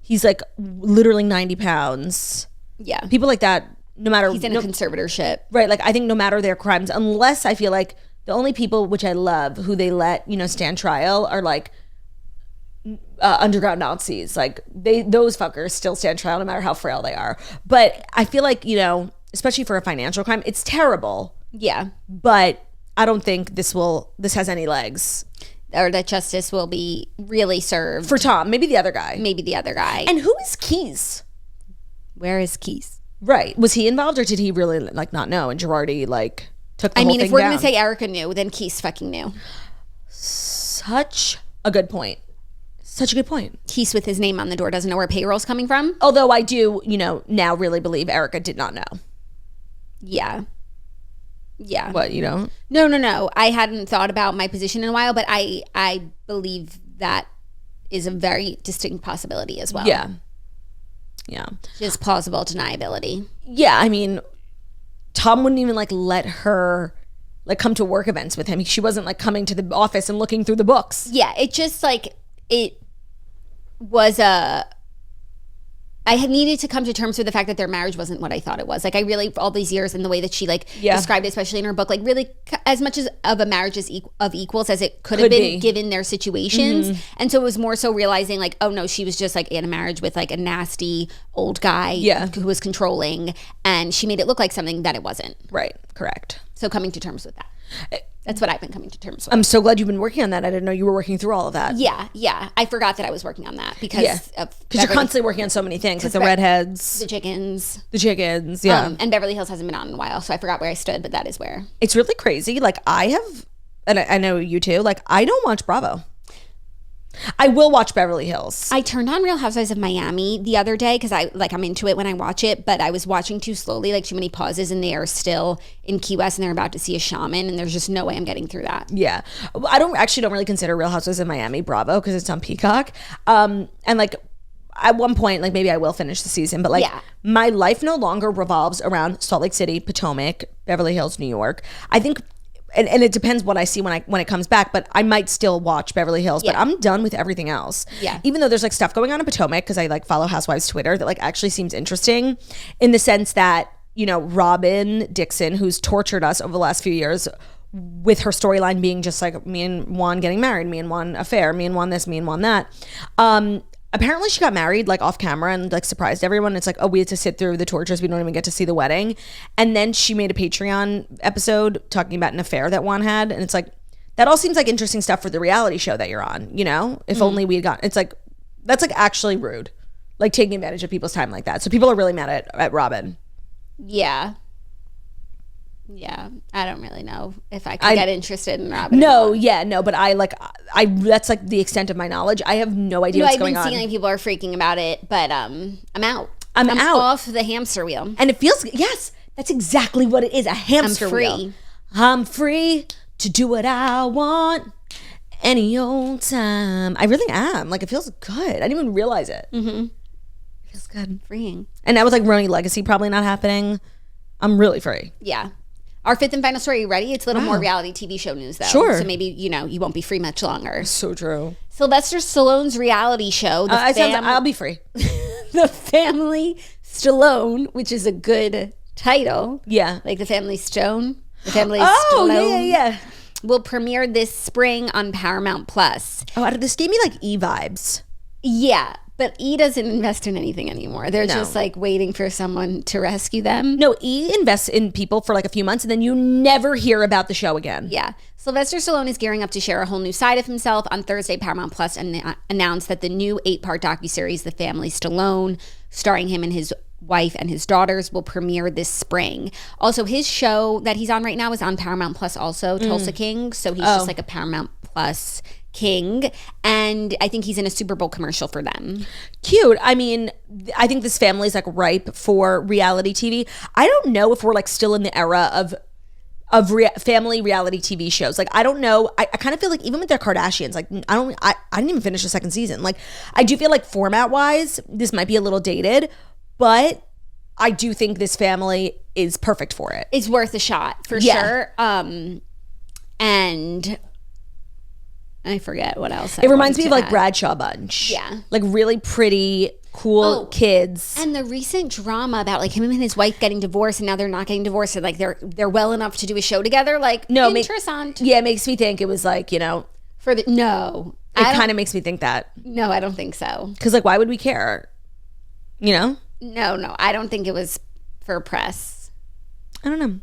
He's like literally 90 pounds. Yeah. People like that, no matter... He's in a conservatorship. Right. Like I think no matter their crimes, unless I feel like the only people, which I love, who they let, stand trial are like underground Nazis. Like those fuckers still stand trial no matter how frail they are. But I feel like, especially for a financial crime, it's terrible. Yeah. But I don't think this has any legs. Or that justice will be really served. For Tom, maybe the other guy. And who is Keese? Where is Keese? Right. Was he involved or did he really like not know? And Girardi like took the whole thing down? If we're going to say Erica knew, then Keese fucking knew. Such a good point. Keese with his name on the door doesn't know where payroll's coming from. Although I do, now really believe Erica did not know. Yeah. What, you don't? No. I hadn't thought about my position in a while, but I believe that is a very distinct possibility as well. Yeah. Just plausible deniability. Yeah, I mean, Tom wouldn't even like let her like come to work events with him. She wasn't like coming to the office and looking through the books. Yeah, it just like it was I had needed to come to terms with the fact that their marriage wasn't what I thought it was. Like I really, all these years and the way that she described it, especially in her book, like really as much as of a marriage of equals as it could have been given their situations. Mm-hmm. And so it was more so realizing like, oh no, she was just like in a marriage with like a nasty old guy who was controlling, and she made it look like something that it wasn't. Right. Correct. So coming to terms with that. That's what I've been coming to terms with. I'm so glad you've been working on that. I didn't know you were working through all of that. Yeah. I forgot that I was working on that because you're constantly working on so many things, like the redheads, the chickens, yeah. And Beverly Hills hasn't been on in a while, so I forgot where I stood, but that is where. It's really crazy. Like I have, and I know you too. Like I don't watch Bravo. I will watch Beverly Hills. I turned on Real Housewives of Miami the other day because I'm into it when I watch it, but I was watching too slowly, like too many pauses, and they are still in Key West and they're about to see a shaman, and there's just no way I'm getting through that. Yeah. I don't really consider Real Housewives of Miami Bravo because it's on Peacock. And like at one point, like maybe I will finish the season, but like my life no longer revolves around Salt Lake City, Potomac, Beverly Hills, New York. I think and it depends what I see when it comes back, but I might still watch Beverly Hills, but I'm done with everything else. Yeah. Even though there's like stuff going on in Potomac, because I like follow Housewives Twitter that like actually seems interesting in the sense that, you know, Robin Dixon, who's tortured us over the last few years with her storyline being just like me and Juan getting married, me and Juan affair, me and Juan this, me and Juan that. Apparently she got married like off camera and like surprised everyone. It's like, oh, we had to sit through the tortures. We don't even get to see the wedding. And then she made a Patreon episode talking about an affair that Juan had. And it's like, that all seems like interesting stuff for the reality show that you're on, you know? If only we had gotten, it's like, that's like actually rude. Like taking advantage of people's time like that. So people are really mad at Robin. Yeah. Yeah, I don't really know if I could get interested in Robin. No, but I that's like the extent of my knowledge. I have no idea what's going on. I've been seeing like people are freaking about it, but I'm out. I'm out off the hamster wheel. And it feels, yes, that's exactly what it is, a hamster wheel. I'm free to do what I want any old time. I really am. Like, it feels good. I didn't even realize it. Mm-hmm. It feels good. Freeing. And now with like Roni Legacy probably not happening, I'm really free. Yeah. Our fifth and final story, you ready? It's a little more reality TV show news, though. Sure. So maybe, you know, you won't be free much longer. So true. Sylvester Stallone's reality show. I'll be free. The Family Stallone, which is a good title. Yeah. Like the Family Stone. The Family Stallone. Oh, yeah. Will premiere this spring on Paramount Plus. Oh, this gave me like E vibes. Yeah. But E doesn't invest in anything anymore. They're just like waiting for someone to rescue them. No, E invests in people for like a few months and then you never hear about the show again. Yeah. Sylvester Stallone is gearing up to share a whole new side of himself. On Thursday, Paramount Plus announced that the new 8-part docuseries, The Family Stallone, starring him and his wife and his daughters, will premiere this spring. Also, his show that he's on right now is on Paramount Plus also, Tulsa King. So he's just like a Paramount Plus king, and I think he's in a Super Bowl commercial for them. Cute. I mean, I think this family is like ripe for reality TV. I don't know if we're like still in the era of family reality TV shows. Like, I don't know. I kind of feel like even with their Kardashians, like I didn't even finish the second season. Like, I do feel like format wise, this might be a little dated, but I do think this family is perfect for it. It's worth a shot for sure. And I forget what else. It reminds me of like Bradshaw Bunch. Yeah. Like really pretty, cool kids. And the recent drama about like him and his wife getting divorced and now they're not getting divorced and like they're well enough to do a show together. Like, interessant. It makes me think it was like, you know. It kind of makes me think that. No, I don't think so. Because like, why would we care? You know? No, I don't think it was for press. I don't know.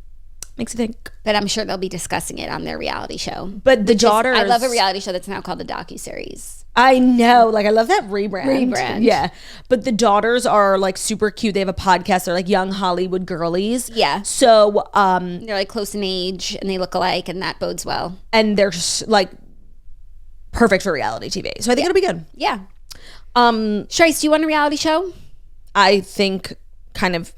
Makes you think. But I'm sure they'll be discussing it on their reality show. But the daughters... I love a reality show that's now called the docuseries. I know. Like, I love that rebrand. Yeah. But the daughters are like super cute. They have a podcast. They're like young Hollywood girlies. Yeah. So... they're like close in age and they look alike and that bodes well. And they're just like perfect for reality TV. So I think it'll be good. Yeah. Sharice, do you want a reality show? I think kind of...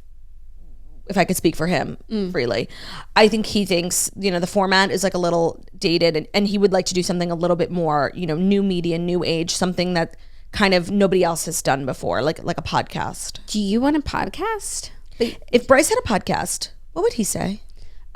if I could speak for him freely, I think he thinks, you know, the format is like a little dated and he would like to do something a little bit more, you know, new media, new age, something that kind of nobody else has done before, like a podcast. Do you want a podcast? If Bryce had a podcast, what would he say?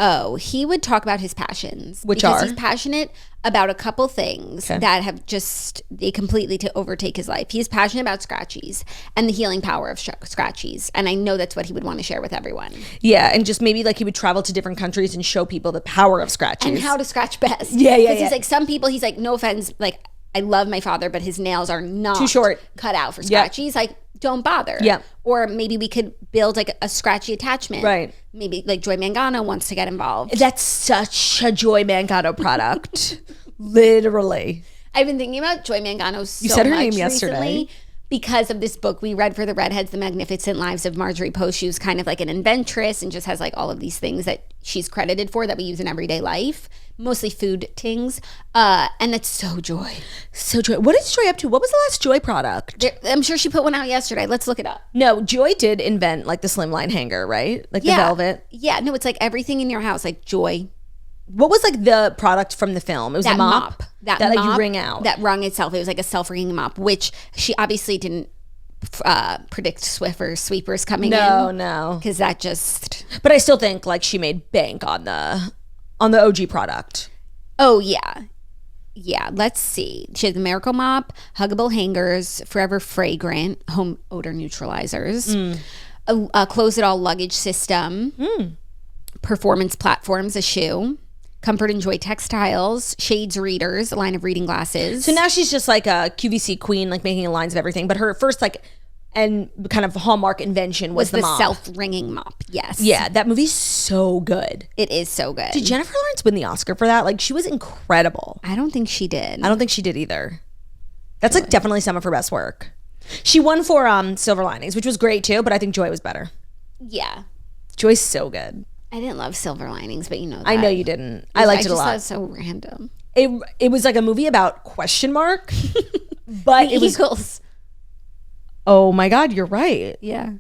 Oh, he would talk about his passions. Because he's passionate about a couple things that have just they completely to overtake his life. He's passionate about scratchies and the healing power of scratchies. And I know that's what he would want to share with everyone. Yeah, and just maybe like he would travel to different countries and show people the power of scratchies. And how to scratch best. Yeah. Because he's like, some people, he's like, no offense, like, I love my father, but his nails are not too short, cut out for scratchies. Like, don't bother. Yeah. Or maybe we could build like a scratchy attachment. Right. Maybe like Joy Mangano wants to get involved. That's such a Joy Mangano product. Literally. I've been thinking about Joy Mangano so much. You said her name yesterday. Recently because of this book we read for the Redheads, The Magnificent Lives of Marjorie Post. She was kind of like an inventress and just has like all of these things that she's credited for that we use in everyday life, mostly food things, and that's so Joy. So Joy, what is Joy up to? What was the last Joy product? I'm sure she put one out yesterday. Let's look it up. No, Joy did invent like the slimline hanger, right? Like the velvet. Yeah, no, it's like everything in your house, like Joy. What was like the product from the film? It was That a mop. That like mop you wring out. That wrung itself. It was like a self-wringing mop, which she obviously didn't predict sweepers coming in. No. Because that just... But I still think like she made bank on the OG product. Oh, yeah. Yeah, let's see. She has the Miracle Mop, huggable hangers, forever fragrant, home odor neutralizers, a close-it-all luggage system, performance platforms, a shoe, Comfort and Joy textiles, Shades readers, a line of reading glasses. So now she's just like a QVC queen, like making lines of everything. But her first like and kind of hallmark invention was the mop. Self-wringing mop. Yes. Yeah, that movie's so good. It is so good. Did Jennifer Lawrence win the Oscar for that? Like she was incredible. I don't think she did. I don't think she did either. That's like definitely some of her best work. She won for Silver Linings, which was great too, but I think Joy was better. Yeah. Joy's so good. I didn't love Silver Linings, but you know that. I know you didn't. I liked it a lot. I just thought it was so random. It was like a movie about question mark, but it was... Eagles. Oh my God, you're right. Yeah.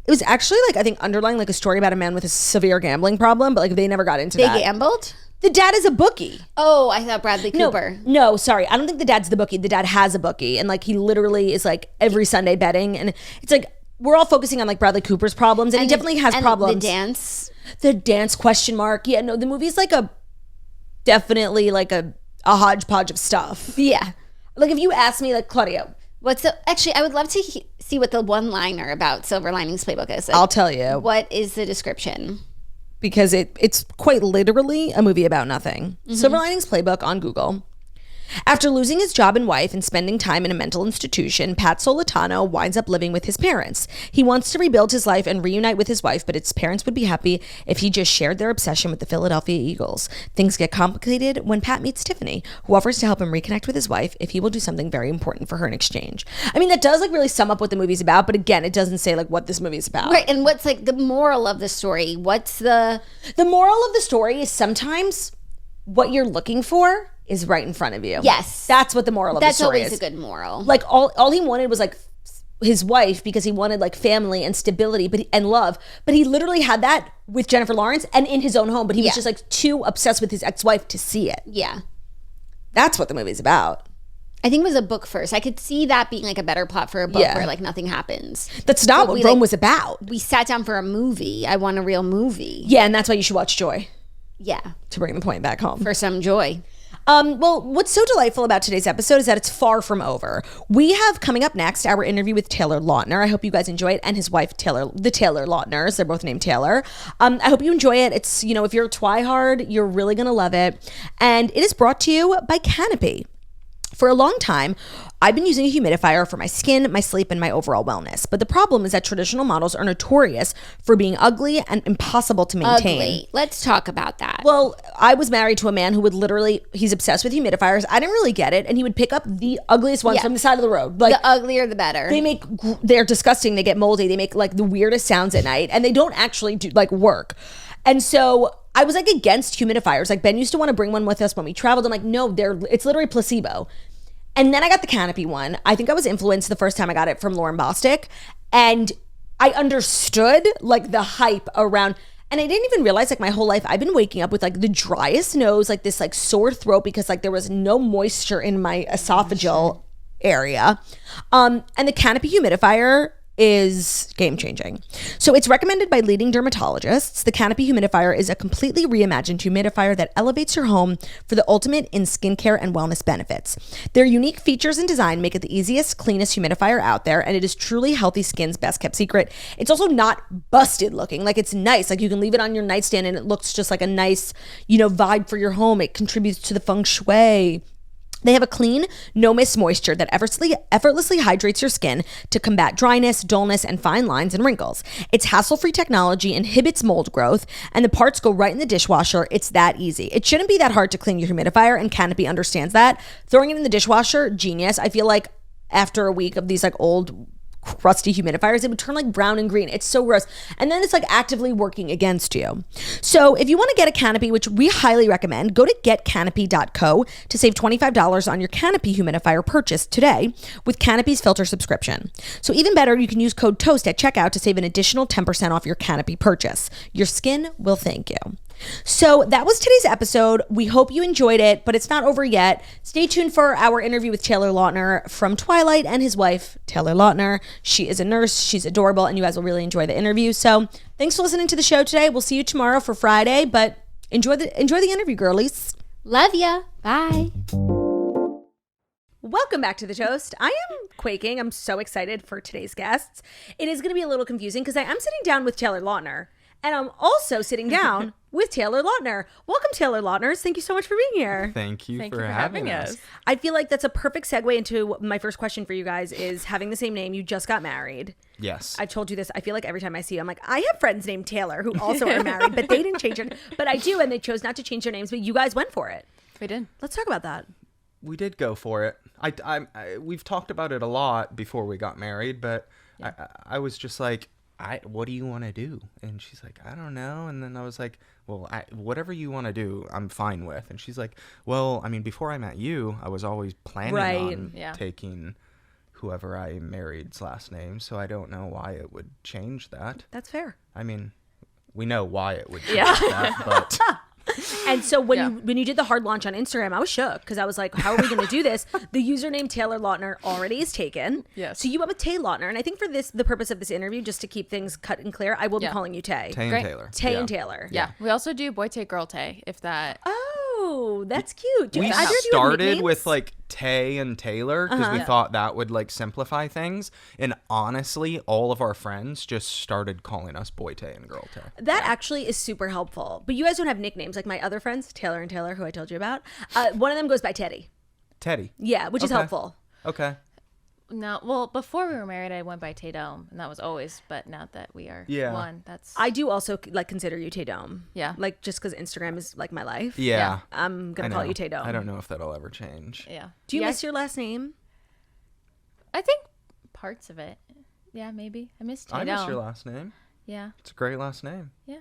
It was actually like, I think underlying like a story about a man with a severe gambling problem, but like they never got into that. They gambled? The dad is a bookie. Oh, I thought Bradley Cooper. No, sorry. I don't think the dad's the bookie. The dad has a bookie. And like he literally is like every Sunday betting. And it's like, we're all focusing on like Bradley Cooper's problems. And he definitely has problems. The dance question mark. Yeah, no, the movie's like definitely like a hodgepodge of stuff. Yeah. Like if you ask me like, Claudia, actually, I would love to see what the one-liner about Silver Linings Playbook is. Like, I'll tell you. What is the description? Because it's quite literally a movie about nothing. Silver Linings Playbook on Google. After losing his job and wife and spending time in a mental institution, Pat Solitano winds up living with his parents. He wants to rebuild his life and reunite with his wife, but his parents would be happy if he just shared their obsession with the Philadelphia Eagles. Things get complicated when Pat meets Tiffany, who offers to help him reconnect with his wife if he will do something very important for her in exchange. I mean, that does like really sum up what the movie's about, but again, it doesn't say like what this movie's about. Right, and what's like the moral of the story? What's the moral of the story is sometimes what you're looking for is right in front of you. Yes. That's what the moral of the story is. That's always a good moral. Like all he wanted was like his wife because he wanted like family and stability and love. But he literally had that with Jennifer Lawrence and in his own home. But he was just like too obsessed with his ex-wife to see it. Yeah. That's what the movie's about. I think it was a book first. I could see that being like a better plot for a book where like nothing happens. That's not what Rome was about. We sat down for a movie. I want a real movie. Yeah, and that's why you should watch Joy. Yeah. To bring the point back home. For some joy. Well, what's so delightful about today's episode is that it's far from over. We have coming up next our interview with Taylor Lautner. I hope you guys enjoy it, and his wife the Taylor Lautners. They're both named Taylor. I hope you enjoy it. It's, you know, if you're a twihard, you're really gonna love it. And it is brought to you by Canopy. For a long time, I've been using a humidifier for my skin, my sleep, and my overall wellness. But the problem is that traditional models are notorious for being ugly and impossible to maintain. Ugly. Let's talk about that. Well, I was married to a man who would literally, he's obsessed with humidifiers. I didn't really get it. And he would pick up the ugliest ones from the side of the road. Like, the uglier, the better. They're disgusting. They get moldy. They make like the weirdest sounds at night. And they don't actually do like work. And so I was like against humidifiers. Like Ben used to want to bring one with us when we traveled. I'm like, no, it's literally placebo. And then I got the Canopy one. I think I was influenced the first time I got it from Lauren Bostic. And I understood like the hype around, and I didn't even realize like my whole life I've been waking up with like the driest nose, like this like sore throat because like there was no moisture in my esophageal area. And the Canopy humidifier is game-changing. So it's recommended by leading dermatologists. The Canopy humidifier is a completely reimagined humidifier that elevates your home for the ultimate in skincare and wellness benefits. Their unique features and design make it the easiest, cleanest humidifier out there, and it is truly healthy skin's best kept secret. It's also not busted looking. Like it's nice. Like you can leave it on your nightstand and it looks just like a nice, vibe for your home. It contributes to the feng shui. They have a clean, no-mist moisture that effortlessly hydrates your skin to combat dryness, dullness, and fine lines and wrinkles. Its hassle-free technology inhibits mold growth, and the parts go right in the dishwasher. It's that easy. It shouldn't be that hard to clean your humidifier, and Canopy understands that. Throwing it in the dishwasher, genius. I feel like after a week of these like old crusty humidifiers, it would turn like brown and green. It's so gross. And then it's like actively working against you. So if you want to get a canopy, which we highly recommend, go to getcanopy.co to save $25 on your canopy humidifier purchase today with Canopy's filter subscription. So even better, you can use code TOAST at checkout to save an additional 10% off your canopy purchase. Your skin will thank you. So that was today's episode. We hope you enjoyed it, but it's not over yet. Stay tuned for our interview with Taylor Lautner from Twilight and his wife, Taylor Lautner. She is a nurse. She's adorable, and you guys will really enjoy the interview. So thanks for listening to the show today. We'll see you tomorrow for Friday, but enjoy the interview, girlies. Love ya. Bye. Welcome back to The Toast. I am quaking. I'm so excited for today's guests. It is going to be a little confusing because I am sitting down with Taylor Lautner, and I'm also sitting down with Taylor Lautner. Welcome, Taylor Lautners. Thank you so much for being here. Thank you for having us. I feel like that's a perfect segue into my first question for you guys is having the same name. You just got married. Yes. I told you this. I feel like every time I see you, I'm like, I have friends named Taylor who also are married, but they didn't change it. But I do, and they chose not to change their names, but you guys went for it. We did. Let's talk about that. We did go for it. We've talked about it a lot before we got married, but I was just like, what do you want to do? And she's like, I don't know. And then I was like, well, whatever you want to do, I'm fine with. And she's like, well, I mean, before I met you, I was always planning on taking whoever I married's last name. So I don't know why it would change that. That's fair. I mean, we know why it would change that, but... And so when you did the hard launch on Instagram, I was shook because I was like, how are we going to do this? The username Taylor Lautner already is taken. Yes. So you went with Tay Lautner. And I think for the purpose of this interview, just to keep things cut and clear, I will be calling you Tay. Tay and Taylor. Tay and Taylor. Yeah. We also do boy Tay, girl Tay, if that. Oh, that's cute. We started with like Tay and Taylor because we thought that would like simplify things. And honestly, all of our friends just started calling us boy Tay and girl Tay. That actually is super helpful. But you guys don't have nicknames. Like my other friends, Taylor and Taylor, who I told you about, one of them goes by Teddy. Teddy. Yeah, which is helpful. Okay. No, well, before we were married, I went by Taydome, and that was always. But now that we are one, that's. I do also like consider you Taydome. Yeah. Like just because Instagram is like my life. Yeah. I'm gonna call you Taydome. I don't know if that'll ever change. Yeah. Do you miss your last name? I think parts of it. Yeah, maybe. I miss Taydome. I miss your last name. Yeah. It's a great last name. Yeah,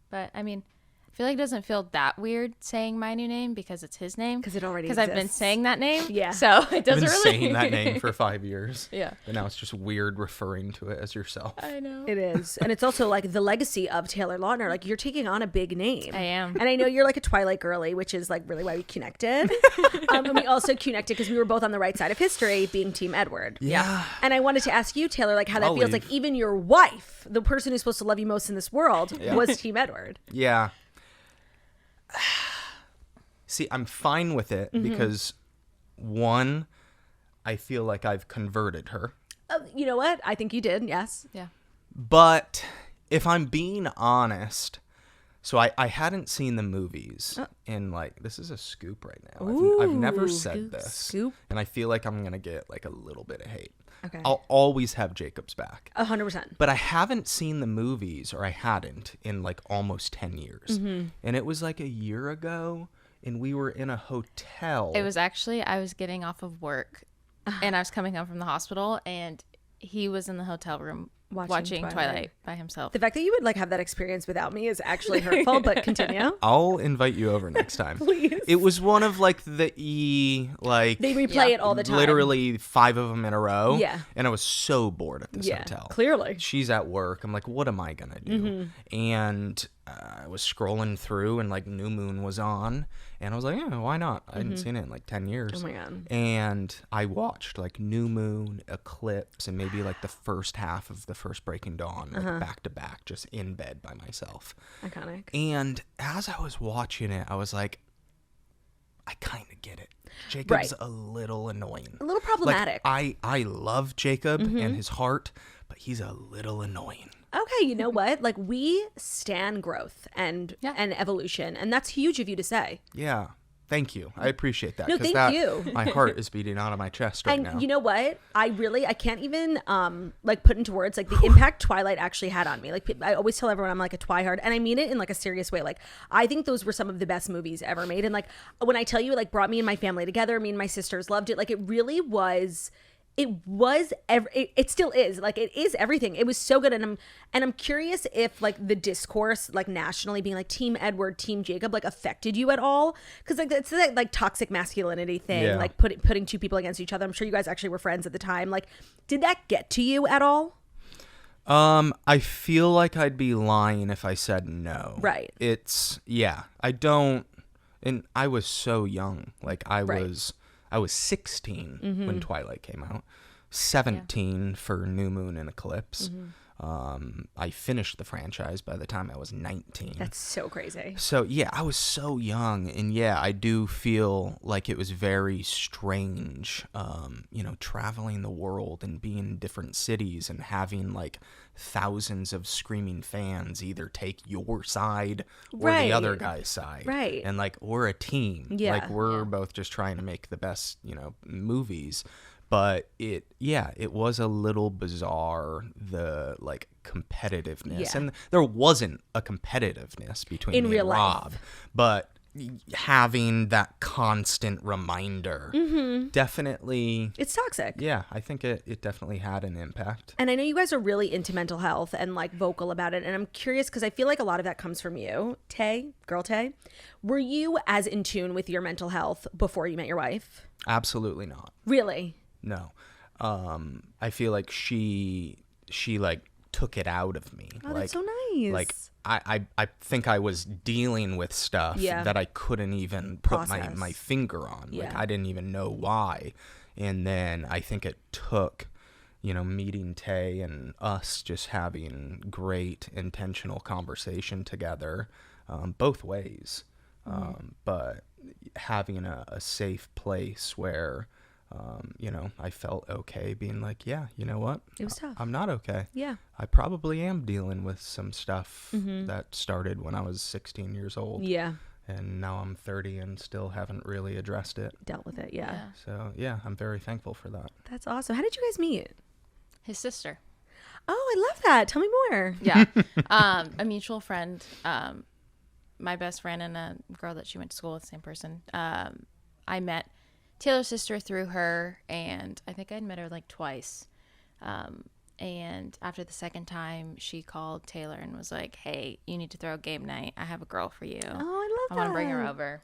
but I mean. I feel like it doesn't feel that weird saying my new name because it's his name. Because it already exists. Because I've been saying that name. Yeah. So it doesn't I've been really. saying that name for 5 years. Yeah. And now it's just weird referring to it as yourself. I know. It is. And it's also like the legacy of Taylor Lautner. Like you're taking on a big name. I am. And I know you're like a Twilight girly, which is like really why we connected. And we also connected because we were both on the right side of history being Team Edward. Yeah. And I wanted to ask you, Taylor, like how that feels. Like even your wife, the person who's supposed to love you most in this world, was Team Edward. Yeah. See, I'm fine with it because, one, I feel like I've converted her. You know what? I think you did, yes. Yeah. But if I'm being honest, so I hadn't seen the movies. And, like, this is a scoop right now. I've never said this. Scoop. And I feel like I'm going to get, like, a little bit of hate. Okay. I'll always have Jacob's back. 100%. But I haven't seen the movies, or I hadn't, in like almost 10 years. And it was like a year ago, and we were in a hotel. It was actually, I was getting off of work, and I was coming home from the hospital, and he was in the hotel room watching Twilight by himself. The fact that you would like have that experience without me is actually hurtful, but continue. I'll invite you over next time. Please. It was one of like the like they replay it all the time. Literally 5 of them in a row. Yeah. And I was so bored at this hotel. Clearly. She's at work. I'm like, what am I gonna do? And I was scrolling through, and like New Moon was on, and I was like, yeah, why not? I hadn't seen it in like 10 years. Oh my God. And I watched like New Moon, Eclipse, and maybe like the first half of the first Breaking Dawn, like back to back, just in bed by myself. Iconic. And as I was watching it, I was like, I kind of get it. Jacob's a little annoying. A little problematic. Like, I love Jacob and his heart, but he's a little annoying. Okay, you know what? Like we stan growth and evolution, and that's huge of you to say. Yeah. Thank you. I appreciate that. No, thank you. My heart is beating out of my chest right now. And you know what? I can't even like put into words like the impact Twilight actually had on me. Like I always tell everyone I'm like a twihard, and I mean it in like a serious way. Like I think those were some of the best movies ever made. And like when I tell you, it like brought me and my family together. Me and my sisters loved it. Like it really was it still is, like, it is everything. It was so good. And I'm curious if, like, the discourse, like, nationally being like Team Edward, Team Jacob, like, affected you at all, because, like, it's that, like, toxic masculinity thing, like putting two people against each other. I'm sure you guys actually were friends at the time. Like, did that get to you at all? I feel like I'd be lying if I said no. Right. I don't, and I was so young. Like, I was 16 when Twilight came out, 17 for New Moon and Eclipse. I finished the franchise by the time I was 19. That's so crazy. So, yeah, I was so young. And, yeah, I do feel like it was very strange, traveling the world and being in different cities and having, like, thousands of screaming fans either take your side or the other guy's side. Right. And, like, we're a team. Yeah. Like, we're both just trying to make the best, movies. But it was a little bizarre, the, like, competitiveness. And there wasn't a competitiveness between me and Rob. But having that constant reminder definitely... It's toxic. Yeah, I think it definitely had an impact. And I know you guys are really into mental health and, like, vocal about it. And I'm curious because I feel like a lot of that comes from you, girl Tay. Were you as in tune with your mental health before you met your wife? Absolutely not. Really? No. I feel like she like took it out of me. Oh, that's so nice. Like I think I was dealing with stuff that I couldn't even put my finger on. Yeah. Like, I didn't even know why. And then I think it took, meeting Tay and us just having great intentional conversation together, both ways. But having a safe place where I felt okay being like, yeah, you know what? It was tough. I'm not okay. Yeah. I probably am dealing with some stuff that started when I was 16 years old. Yeah. And now I'm 30 and still haven't really addressed it. Dealt with it, yeah. So, yeah, I'm very thankful for that. That's awesome. How did you guys meet? His sister. Oh, I love that. Tell me more. Yeah. A mutual friend, my best friend and a girl that she went to school with, the same person. I met Taylor's sister through her, and I think I'd met her like twice. And after the second time, she called Taylor and was like, hey, you need to throw a game night. I have a girl for you. Oh, I love that. I want to bring her over.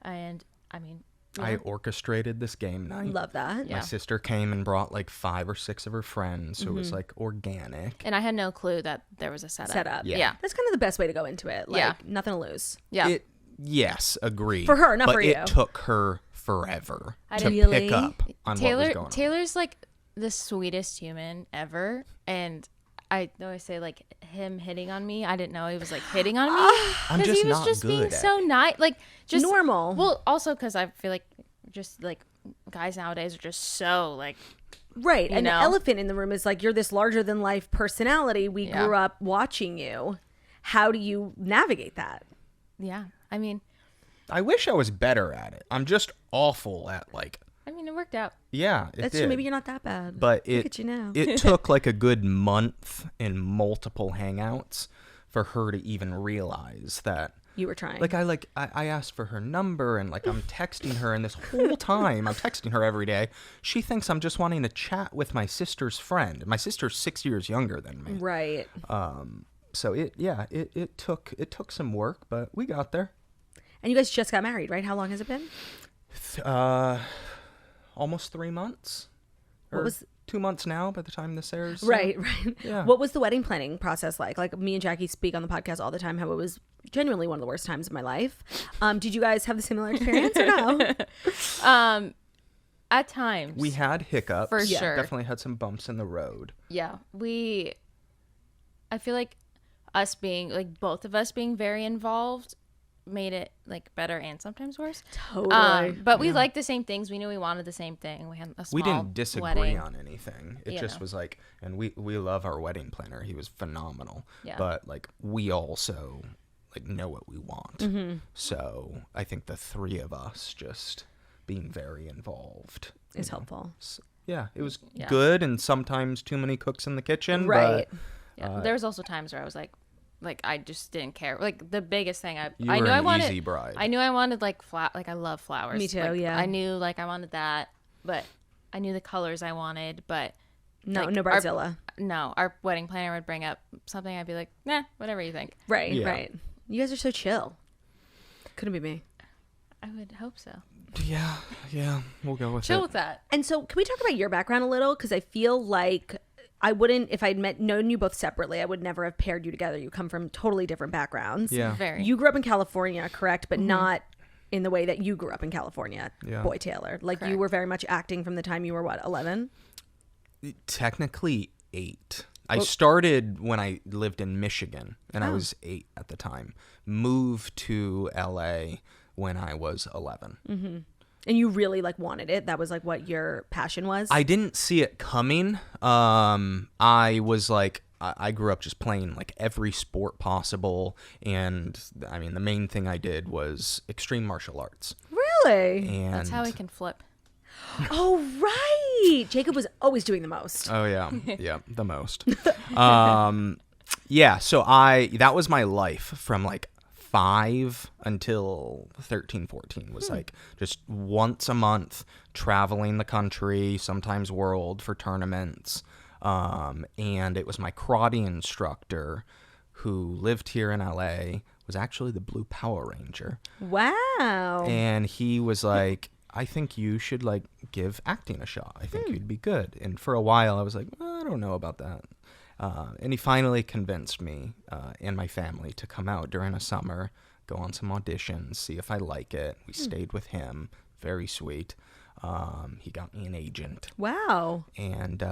And, I mean... I orchestrated this game night. Love that. My sister came and brought like 5 or 6 of her friends, so it was like organic. And I had no clue that there was a setup. Yeah. That's kind of the best way to go into it. Like, nothing to lose. Yeah. Yes, agreed. For her, not but for you. It took her forever to Really? pick up on what was going on. Taylor's like the sweetest human ever, and I always say like him hitting on me. I didn't know he was like hitting on me because he was just being so nice, like just normal. Well, also because I feel like just like guys nowadays are just so like right. And know? the elephant in the room is like, you're this larger than life personality. We grew up watching you. How do you navigate that? Yeah, I mean, I wish I was better at it. I'm just awful at like. I mean, it worked out. Yeah, it That's did. true. Maybe you're not that bad. But look at you now. It took like a good month and multiple hangouts for her to even realize that you were trying. I asked for her number and like I'm texting her, and this whole time I'm texting her every day. She thinks I'm just wanting to chat with my sister's friend. My sister's 6 years younger than me. Right. So it took some work, but we got there. And you guys just got married, right? How long has it been? Almost 3 months. What was 2 months now by the time this airs. Right. Yeah. What was the wedding planning process like? Like, me and Jackie speak on the podcast all the time how it was genuinely one of the worst times of my life. Did you guys have the similar experience or no? At times We had hiccups. For sure. Definitely had some bumps in the road. Yeah, I feel like us being like both of us being very involved made it like better and sometimes worse. Totally. But we liked the same things. We knew we wanted the same thing. We had a small We didn't disagree wedding. on anything. It just was like, and we love our wedding planner. He was phenomenal. Yeah. But like we also like know what we want. Mm-hmm. So I think the 3 of us just being very involved It's helpful. Yeah, it was good, and sometimes too many cooks in the kitchen. Right. But, Yeah, there was also times where I was like I just didn't care. Like the biggest thing I were knew an I wanted. easy bride. I knew I wanted like like I love flowers. Me too, Like, yeah. I knew like I wanted that, but I knew the colors I wanted, but No, like, no Bridezilla. our wedding planner would bring up something. I'd be like, nah, whatever you think. Right, Yeah. right. You guys are so chill. Couldn't be me. I would hope so. Yeah, we'll go with Chill it. with that. And so, can we talk about your background a little? Because I feel like I wouldn't, if I'd known you both separately, I would never have paired you together. You come from totally different backgrounds. Yeah. Very. You grew up in California, correct? But not in the way that you grew up in California, Yeah. Boy Taylor. Like, you Correct. were very much acting from the time you were, what, 11? Technically 8. I started when I lived in Michigan, and I was 8 at the time. Moved to LA when I was 11. And you really, like, wanted it? That was, like, what your passion was? I didn't see it coming. I was like, I grew up just playing like every sport possible, and I mean the main thing I did was extreme martial arts. Really? And That's how he can flip. Oh, right. Jacob was always doing the most. Oh yeah, yeah, the most. Yeah, so that was my life from like 5 until 13, 14 was like just once a month traveling the country, sometimes world for tournaments. And it was my karate instructor who lived here in LA, was actually the Blue Power Ranger. Wow. And he was like, I think you should like give acting a shot. I think you'd be good. And for a while I was like, I don't know about that. And he finally convinced me and my family to come out during a summer, go on some auditions, see if I like it. We stayed with him. Very sweet. He got me an agent. Wow. And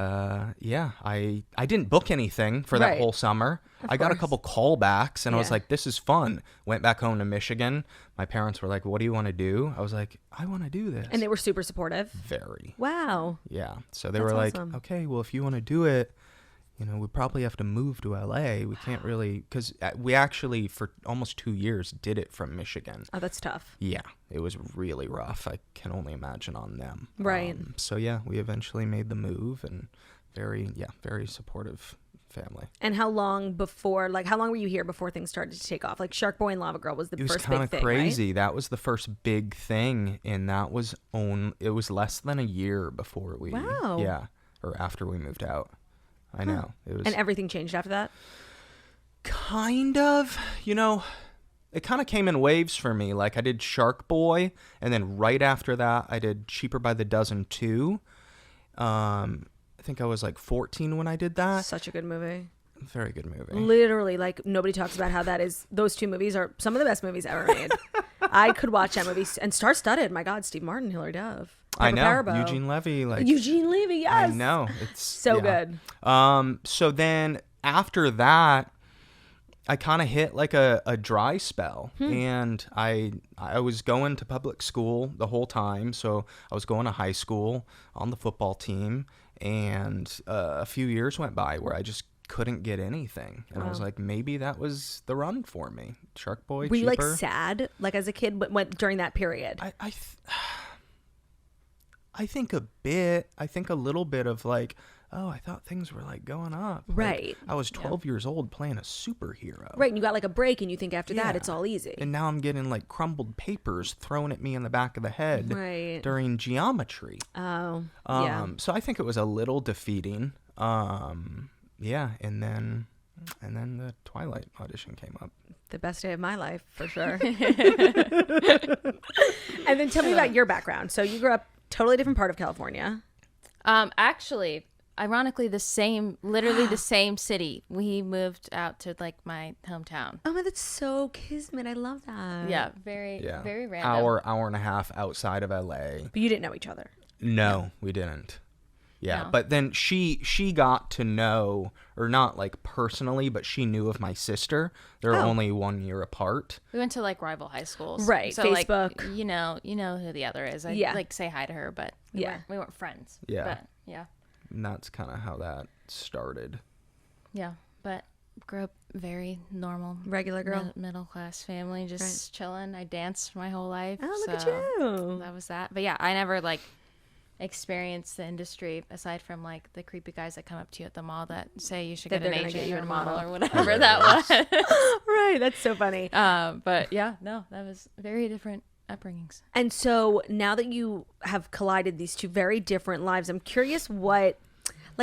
yeah, I didn't book anything for that Right. whole summer. I got a couple callbacks and I was Yeah. like, this is fun. Went back home to Michigan. My parents were like, what do you want to do? I was like, I want to do this. And they were super supportive. Very. Wow. Yeah. So they That's were like, awesome. okay, well, if you want to do it, you know, we probably have to move to LA. We can't really, because we actually, for almost 2 years, did it from Michigan. Oh, that's tough. Yeah, it was really rough. I can only imagine on them. Right. So yeah, we eventually made the move, and very supportive family. And how long were you here before things started to take off? Like Shark Boy and Lava Girl was the It was first kind big of thing, crazy. right? That was the first big thing, and that was it was less than a year before we. Wow. Yeah, or after we moved out. I know it was. And everything changed after that? Kind of, you know, it kind of came in waves for me. Like I did Shark Boy, and then right after that, I did Cheaper by the Dozen 2. I think I was like 14 when I did that. Such a good movie. Very good movie. Literally, like, nobody talks about how those two movies are some of the best movies ever made. I could watch that movie, and star-studded. My God, Steve Martin, Hilary Duff. I know. Pepper Parabo. Eugene Levy, like Eugene Levy, yes. I know. It's So yeah. good. So then after that, I kind of hit like a dry spell, and I was going to public school the whole time. So I was going to high school on the football team, and a few years went by where I just couldn't get anything, and I was like, maybe that was the run for me. Shark Boy. Were you like Cheaper. sad, like as a kid, went during that period? I think a bit. I think a little bit of like, oh, I thought things were like going up. Like, Right. I was 12 years old playing a superhero. Right, and you got like a break, and you think after that Yeah. it's all easy. And now I'm getting like crumbled papers thrown at me in the back of the head Right. during geometry. Oh, yeah. So I think it was a little defeating. Yeah, and then the Twilight audition came up. The best day of my life, for sure. And then tell me about your background. So you grew up totally different part of California. Actually, ironically, literally the same city. We moved out to like my hometown. Oh, man, that's so kismet. I love that. Yeah, very random. Hour and a half outside of LA. But you didn't know each other. No, we didn't. Yeah, No. but then she got to know, or not like personally, but she knew of my sister. They're Oh. only 1 year apart. We went to like rival high schools. Right, So Facebook. like, you know who the other is. I Yeah. like say hi to her, but Yeah. we weren't friends. Yeah. But yeah. And that's kind of how that started. Yeah. But grew up very normal. Regular girl. Middle class family, just chilling. I danced my whole life. Oh, look at so you. That was that. But yeah, I never like experienced the industry aside from like the creepy guys that come up to you at the mall that say you should That get they're an gonna agent get you or a a model model. or whatever that was. Right, that's so funny. But yeah, no, that was very different upbringings. And so now that you have collided these two very different lives, I'm curious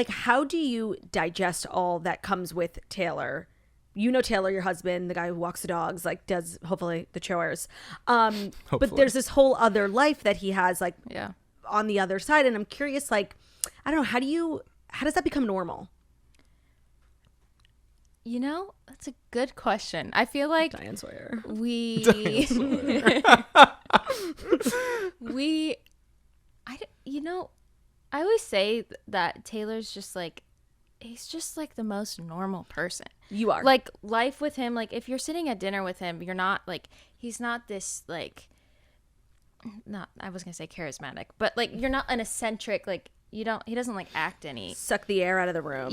how do you digest all that comes with Taylor? You know Taylor, your husband, the guy who walks the dogs, like does hopefully the chores. But there's this whole other life that he has on the other side. And I'm curious, I don't know, how does that become normal? That's a good question. I feel like Diane Sawyer. I always say that Taylor's just he's just the most normal person. You are. Life with him, if you're sitting at dinner with him, you're not he's not this not, I was going to say charismatic, but you're not an eccentric, he doesn't act any. Suck the air out of the room.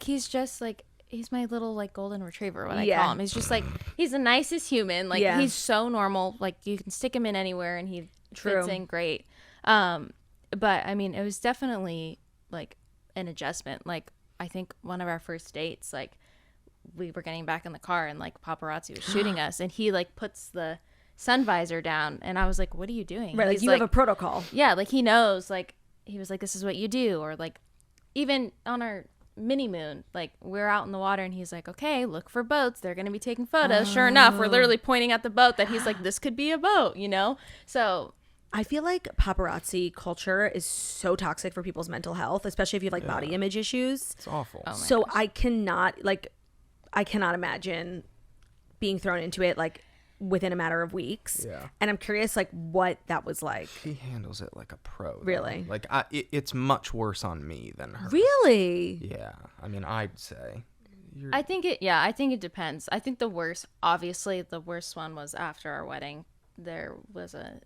He's just he's my little golden retriever, what I call him. He's just he's the nicest human. He's so normal. You can stick him in anywhere and he fits in great. But I mean, it was definitely an adjustment. I think one of our first dates, we were getting back in the car and paparazzi was shooting us, and he puts the sun visor down, and I was like, "What are you doing?" Right, you have a protocol. Yeah, he knows. He was like, "This is what you do," or even on our mini moon, we're out in the water, and he's like, "Okay, look for boats. They're gonna be taking photos." Sure enough, we're literally pointing at the boat that he's like, "This could be a boat," So. I feel like paparazzi culture is so toxic for people's mental health, especially if you have body image issues. It's awful. Oh So gosh. I cannot imagine being thrown into it within a matter of weeks. Yeah. And I'm curious what that was like. He handles it like a pro. Though. Really? It's much worse on me than her. Really? Yeah. I mean, I'd say. I think it depends. I think the worst one was after our wedding. There was a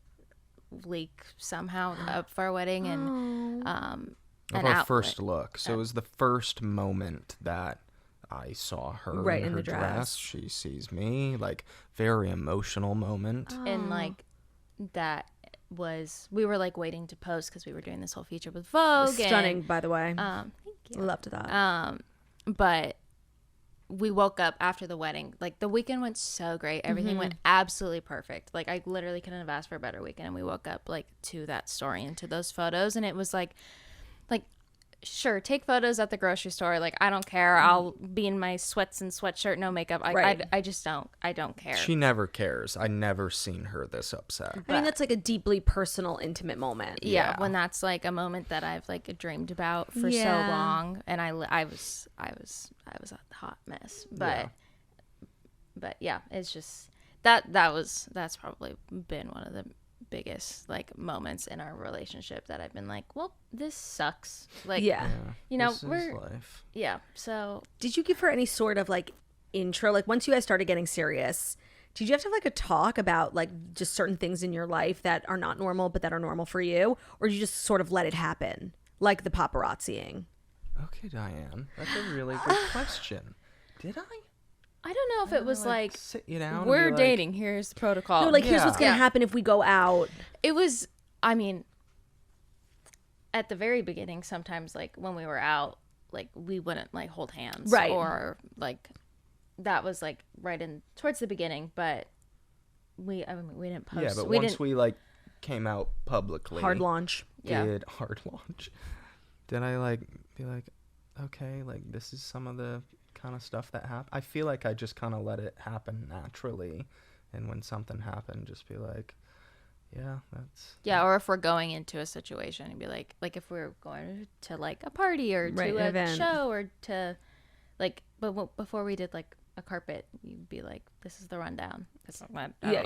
leak somehow up for our wedding, and Of our first look. So it was the first moment that I saw her right in her the dress. She sees me, very emotional moment. And that was, we were waiting to post because we were doing this whole feature with Vogue. Stunning, by the way. Thank you. Loved that. But we woke up after the wedding. The weekend went so great. Everything went absolutely perfect. I literally couldn't have asked for a better weekend. And we woke up to that story and to those photos. And it was sure, take photos at the grocery store. I don't care. I'll be in my sweats and sweatshirt, no makeup. I just don't. I don't care. She never cares. I never seen her this upset. I mean, that's a deeply personal, intimate moment. Yeah, when that's a moment that I've dreamed about for so long, and I was a hot mess. But yeah, it's just that's probably been one of the biggest moments in our relationship that I've been well, this sucks. This is life. So did you give her any sort of intro? Once you guys started getting serious, did you have to have a talk about just certain things in your life that are not normal but that are normal for you, or did you just sort of let it happen, like the paparazziing? Okay, Diane, that's a really good question. Did I don't know if it was sit you down we're dating, here's the protocol. No, here's what's gonna happen if we go out. It was, I mean, at the very beginning, sometimes when we were out, we wouldn't hold hands, right? Or that was right in towards the beginning, but we didn't post. Yeah, but once we came out publicly, hard launch. Did I be okay, this is some of the kind of stuff that happened. I feel I just kind of let it happen naturally, and when something happened, just be or if we're going into a situation and be like if we're going to a party or to an event. show or to but before we did a carpet, you'd be this is the rundown. I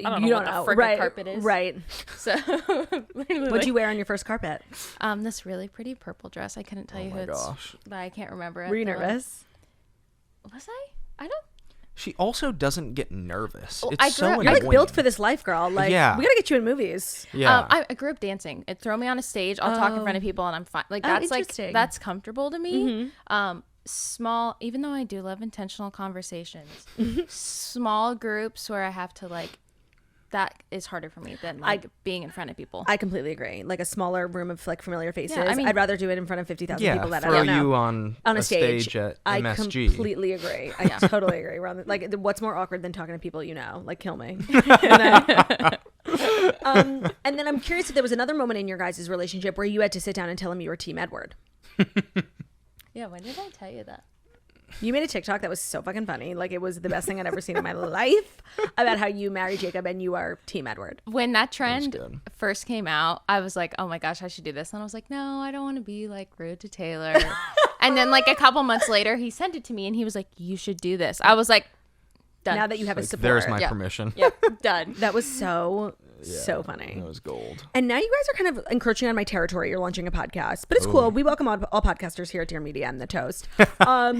don't know what the frick a carpet is, right? So What'd you wear on your first carpet? This really pretty purple dress. I couldn't tell you who it's, but I can't remember it. Were you nervous? Was I don't. She also doesn't get nervous. Well, It's so You're annoying. built for this life, girl. We gotta get you in movies. Yeah. I grew up dancing. It throw me on a stage. I'll talk in front of people, and I'm fine. That's interesting. that's comfortable to me. Small, even though I do love intentional conversations, small groups where I have to that is harder for me than being in front of people. I completely agree. A smaller room of familiar faces. Yeah, I mean, I'd rather do it in front of 50,000 people that I throw don't know. you on a stage at MSG. I completely agree. I totally agree. What's more awkward than talking to people you know? Kill me. And then I'm curious if there was another moment in your guys' relationship where you had to sit down and tell him you were Team Edward. Yeah, when did I tell you that? You made a TikTok that was so fucking funny. Like, it was the best thing I'd ever seen in my life about how you married Jacob and you are Team Edward. When that trend good. first came out, I was like, oh my gosh, I should do this. And I was like, no, I don't want to be like rude to Taylor. And then like a couple months later, he sent it to me and he was like, you should do this. I was like, done. Now that you have his Like, support. there's my Yeah. permission. Yep, done. That was so funny. That was gold. And now you guys are kind of encroaching on my territory. You're launching a podcast, but it's cool. We welcome all podcasters here at Dear Media and The Toast. But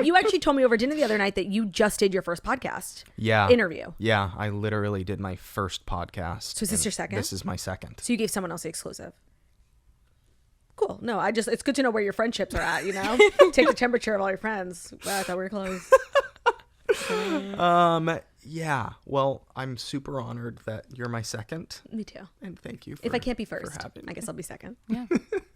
you actually told me over dinner the other night that you just did your first podcast interview. Yeah, I literally did my first podcast. So is this and your second? This is my second. So you gave someone else the exclusive. Cool. No, it's good to know where your friendships are at, you know? Take the temperature of all your friends. Wow, I thought we were close. Yeah. Well, I'm super honored that you're my second. Me too. And thank you for, If I can't be for first, having I me. guess I'll be second. Yeah,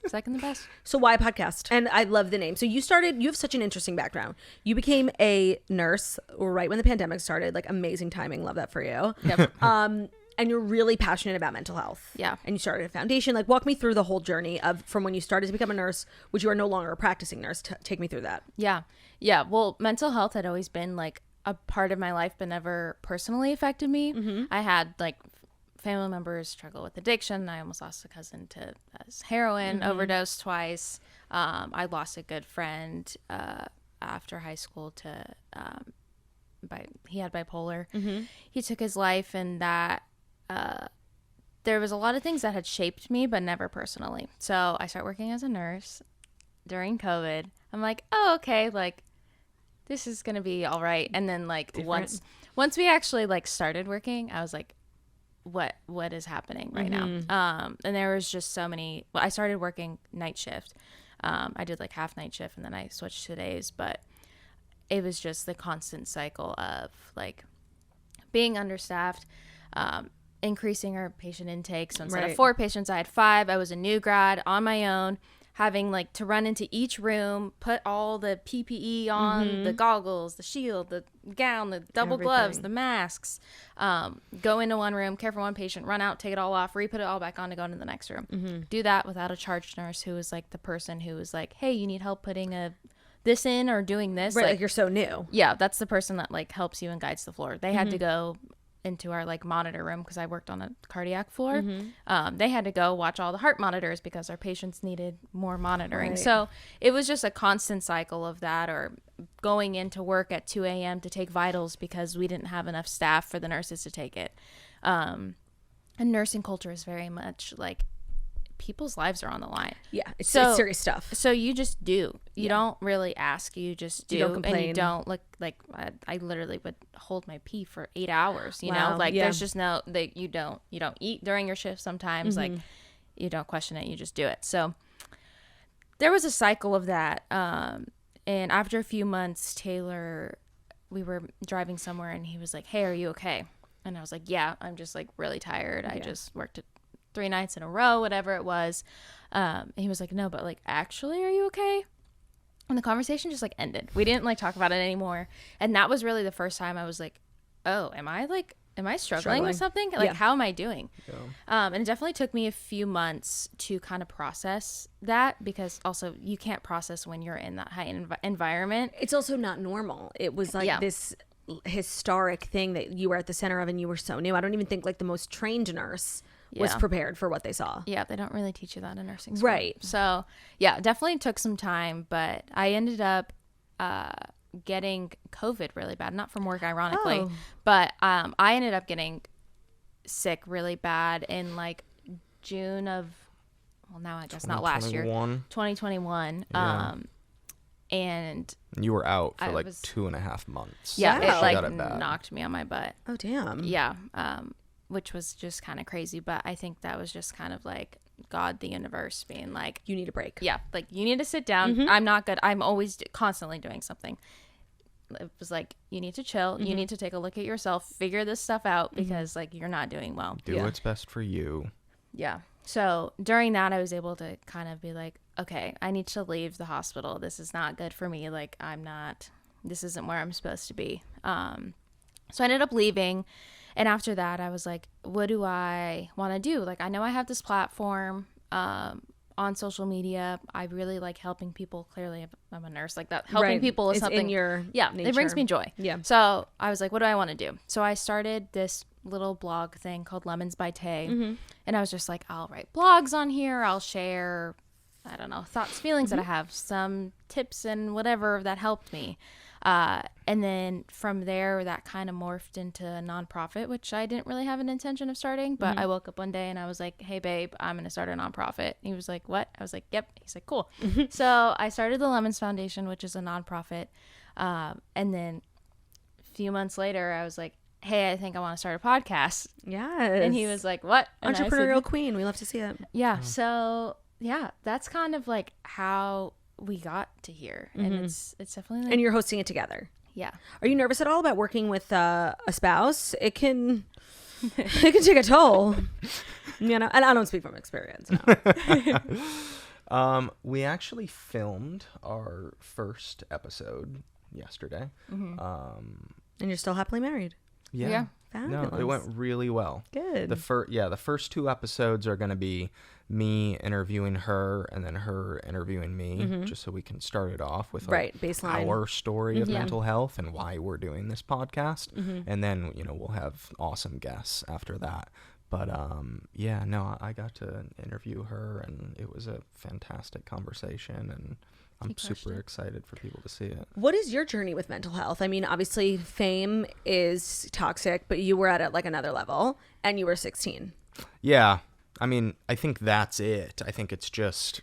second the best. So why podcast? And I love the name. So you have such an interesting background. You became a nurse right when the pandemic started. Like, amazing timing. Love that for you. Yep. And you're really passionate about mental health. Yeah. And you started a foundation. Like, walk me through the whole journey from when you started to become a nurse, which you are no longer a practicing nurse. Take me through that. Yeah. Well, mental health had always been like a part of my life, but never personally affected me. Mm-hmm. I had like family members struggle with addiction. I almost lost a cousin to heroin overdose twice. I lost a good friend after high school to he had bipolar. He took his life, and that there was a lot of things that had shaped me, but never personally. So I started working as a nurse during COVID. I'm like, oh, okay, like this is gonna be all right. And then like once we actually like started working, I was like, what is happening right now? And there was just so many. Well, I started working night shift. I did like half night shift, and then I switched to days. But it was just the constant cycle of like being understaffed, increasing our patient intake. So instead of 4 patients, I had 5. I was a new grad on my own, having like to run into each room, put all the PPE on, the goggles, the shield, the gown, the double gloves, the masks, go into one room, care for one patient, run out, take it all off, re-put it all back on to go into the next room. Do that without a charge nurse who was like the person who was like, hey, you need help putting this in or doing this. Right, like you're so new. Yeah, that's the person that like helps you and guides the floor. They had to go into our like monitor room because I worked on a cardiac floor. They had to go watch all the heart monitors because our patients needed more monitoring. So it was just a constant cycle of that, or going into work at 2 a.m. to take vitals because we didn't have enough staff for the nurses to take it. And nursing culture is very much like people's lives are on the line. Yeah, it's So- serious stuff. So you just do. You don't really ask. You just do. You don't complain. And you don't look like I literally would hold my pee for 8 hours. You Wow, know, like yeah. there's just no that you don't eat during your shift sometimes. Like you don't question it. You just do it. So there was a cycle of that. And after a few months, Taylor, we were driving somewhere, and he was like, "Hey, are you okay?" And I was like, "Yeah, I'm just like really tired. I just worked it 3 nights in a row, whatever it was." And he was like, "No, but like, actually, are you okay?" And the conversation just like ended. We didn't like talk about it anymore. And that was really the first time I was like, oh, am I struggling with something? Like, how am I doing? And it definitely took me a few months to kind of process that, because also you can't process when you're in that high environment. It's also not normal. It was like this historic thing that you were at the center of, and you were so new. I don't even think like the most trained nurse was prepared for what they saw. Yeah, they don't really teach you that in nursing school. Right. So, yeah, it definitely took some time, but I ended up getting COVID really bad. Not from work, ironically, but I ended up getting sick really bad in like June of, well, now I guess not last year, 2021. Yeah. And You were out for I like was- 2.5 months. yeah, Wow. it She like got it bad. knocked me on my butt. Oh, damn. Yeah. Which was just kind of crazy, but I think that was just kind of like God, the universe being like, You need a break. yeah, like you need to sit down. I'm not good. I'm always constantly doing something. It was like, you need to chill. You need to take a look at yourself, figure this stuff out, because like you're not doing well. Do what's best for you. Yeah. So during that, I was able to kind of be like, okay, I need to leave the hospital. This is not good for me. Like this isn't where I'm supposed to be. So I ended up leaving, And after that, I was like, what do I want to do? Like, I know I have this platform on social media. I really like helping people. Clearly, I'm a nurse. Like that, helping people is It's something. in your it nature. brings me joy. Yeah. So I was like, what do I want to do? So I started this little blog thing called Lemons by Tay. And I was just like, I'll write blogs on here. I'll share, I don't know, thoughts, feelings that I have, some tips and whatever that helped me. And then from there, that kind of morphed into a nonprofit, which I didn't really have an intention of starting. But I woke up one day and I was like, hey, babe, I'm going to start a nonprofit. He was like, what? I was like, yep. He's like, cool. So I started the Lemons Foundation, which is a nonprofit. And then a few months later, I was like, hey, I think I want to start a podcast. Yes. And he was like, what? And I Entrepreneurial said, queen. We love to see it. yeah. So yeah, that's kind of like how we got to here. And it's definitely like, And you're hosting it together. yeah. Are you nervous at all about working with a spouse? It can take a toll. You know, and I don't speak from experience. No. We actually filmed our first episode yesterday. And you're still happily married. Yeah. Fabulous. No, it went really well. Good. The first 2 episodes are going to be me interviewing her and then her interviewing me, just so we can start it off with like baseline. our story of mental health and why we're doing this podcast. And then, you know, we'll have awesome guests after that. But yeah, no, I got to interview her and it was a fantastic conversation, and I'm super excited for people to see it. What is your journey with mental health? I mean, obviously fame is toxic, but you were at like another level and you were 16. Yeah. I mean, I think that's it. I think it's just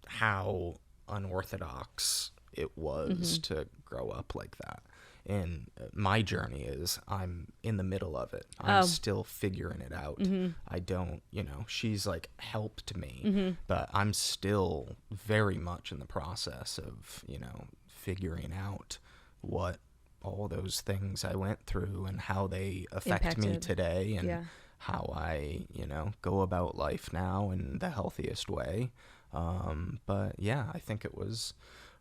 how unorthodox it was to grow up like that. And my journey is I'm in the middle of it. I'm still figuring it out. I don't, you know, she's like helped me, but I'm still very much in the process of, you know, figuring out what all those things I went through and how they affect me today, and how I, you know, go about life now in the healthiest way. But yeah, I think it was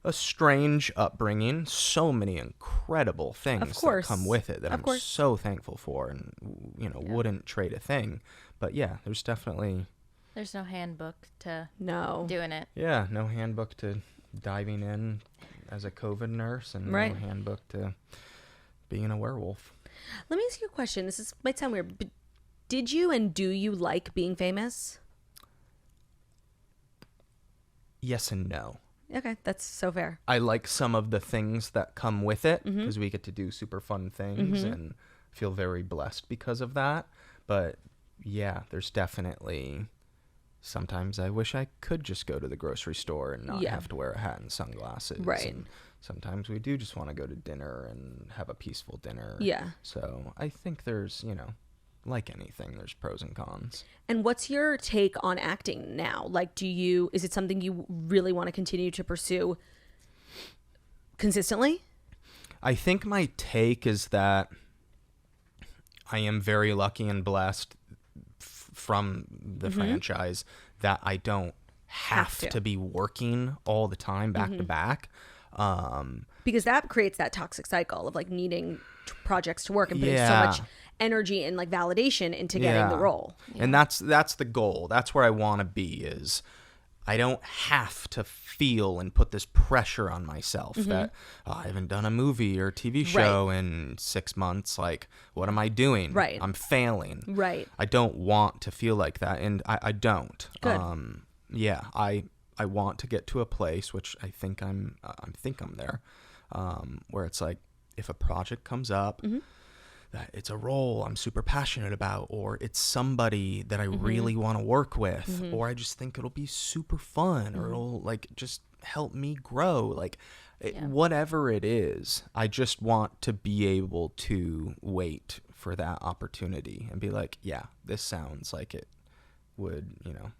a strange upbringing, so many incredible things that come with it that I'm so thankful for, and, you know, wouldn't trade a thing. But yeah, there's no handbook to No. doing it. Yeah, no handbook to diving in as a COVID nurse, and no handbook to being a werewolf. Let me ask you a question. Might sound weird, but did you and do you like being famous? Yes and no. Okay, that's so fair. I like some of the things that come with it because we get to do super fun things and feel very blessed because of that. But yeah, there's definitely sometimes I wish I could just go to the grocery store and not have to wear a hat and sunglasses. Right. And sometimes we do just want to go to dinner and have a peaceful dinner. Yeah. So I think there's, you know, like anything, there's pros and cons. And what's your take on acting now? Like, is it something you really want to continue to pursue consistently? I think my take is that I am very lucky and blessed from the franchise that I don't have to be working all the time back to back. Because that creates that toxic cycle of like needing projects to work and putting so much energy and like validation into getting the role. And that's the goal. That's where I want to be, is I don't have to feel and put this pressure on myself that I haven't done a movie or TV show in 6 months. Like, what am I doing? Right. I'm failing. Right. I don't want to feel like that, and I don't. Good. Yeah, I want to get to a place, which I think I'm there, where it's like, if a project comes up, that it's a role I'm super passionate about, or it's somebody that I really want to work with, or I just think it'll be super fun, or it'll like just help me grow, like whatever it is, I just want to be able to wait for that opportunity and be like, yeah, this sounds like it would, you know,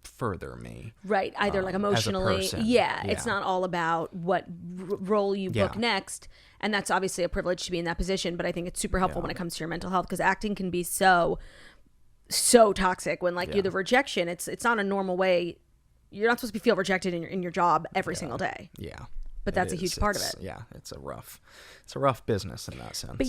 further me. Right. Either like emotionally. as a person. It's not all about what role you book next. And that's obviously a privilege to be in that position. But I think it's super helpful when it comes to your mental health, because acting can be so toxic when like you're the rejection. It's not a normal way. You're not supposed to feel rejected in your job every single day. Yeah. but that's a huge part of it. Yeah, it's a rough business in that sense. But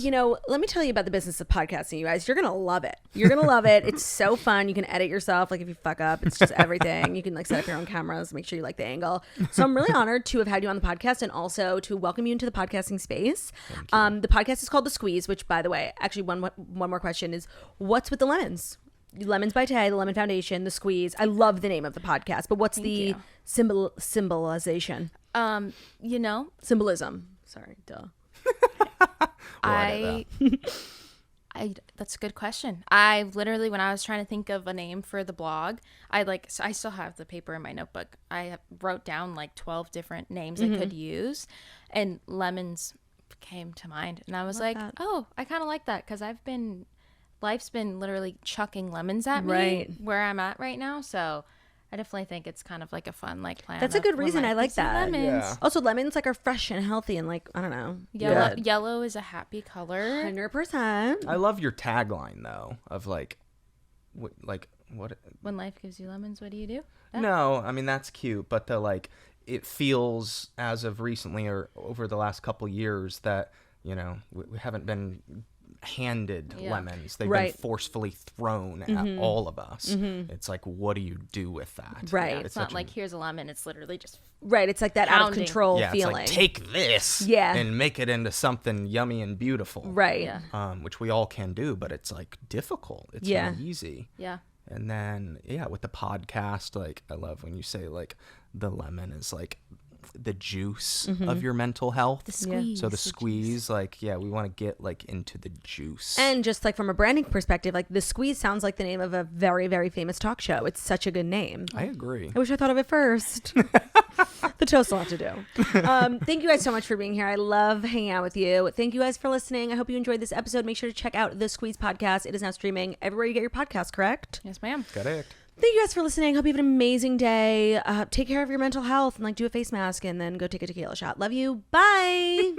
let me tell you about the business of podcasting, you guys. You're gonna love it. You're gonna love it. It's so fun. You can edit yourself. Like if you fuck up, it's just everything. You can like set up your own cameras, make sure you like the angle. So I'm really honored to have had you on the podcast and also to welcome you into the podcasting space. The podcast is called The Squeeze, which, by the way, actually one more question is, what's with the lemons? Lemons by Tay, the Lemon Foundation, The Squeeze. I love the name of the podcast, but what's the symbolization? Symbolism. Sorry, duh. That's a good question. I literally, when I was trying to think of a name for the blog, I still have the paper in my notebook. I wrote down like 12 different names I could use, and lemons came to mind. And I was like, oh, I kind of like that, because life's been literally chucking lemons at me where I'm at right now. So I definitely think it's kind of like a fun plan. That's a good reason. I like that. Lemons. Yeah. Also, lemons are fresh and healthy and I don't know. Yellow is a happy color. 100%. I love your tagline though of what? When life gives you lemons, what do you do? That? No, I mean that's cute, but it feels as of recently or over the last couple years that we haven't been handed lemons. They've been forcefully thrown at all of us. It's like, what do you do with that? Right. Yeah, it's not like here's a lemon. It's literally just it's like that out of control feeling. It's like, take this and make it into something yummy and beautiful. Right. Yeah. Which we all can do, but it's like difficult. It's not easy. Yeah. And then with the podcast, I love when you say the lemon is the juice of your mental health. The squeeze. So the squeeze, we want to get into the juice. And just from a branding perspective, The Squeeze sounds like the name of a very, very famous talk show. It's such a good name. I agree. I wish I thought of it first. The toast will have to do. Thank you guys so much for being here. I love hanging out with you. Thank you guys for listening. I hope you enjoyed this episode. Make sure to check out The Squeeze podcast. It is now streaming everywhere you get your podcast, correct? Yes, ma'am. Correct. Thank you guys for listening. Hope you have an amazing day. Take care of your mental health and do a face mask and then go take a tequila shot. Love you. Bye.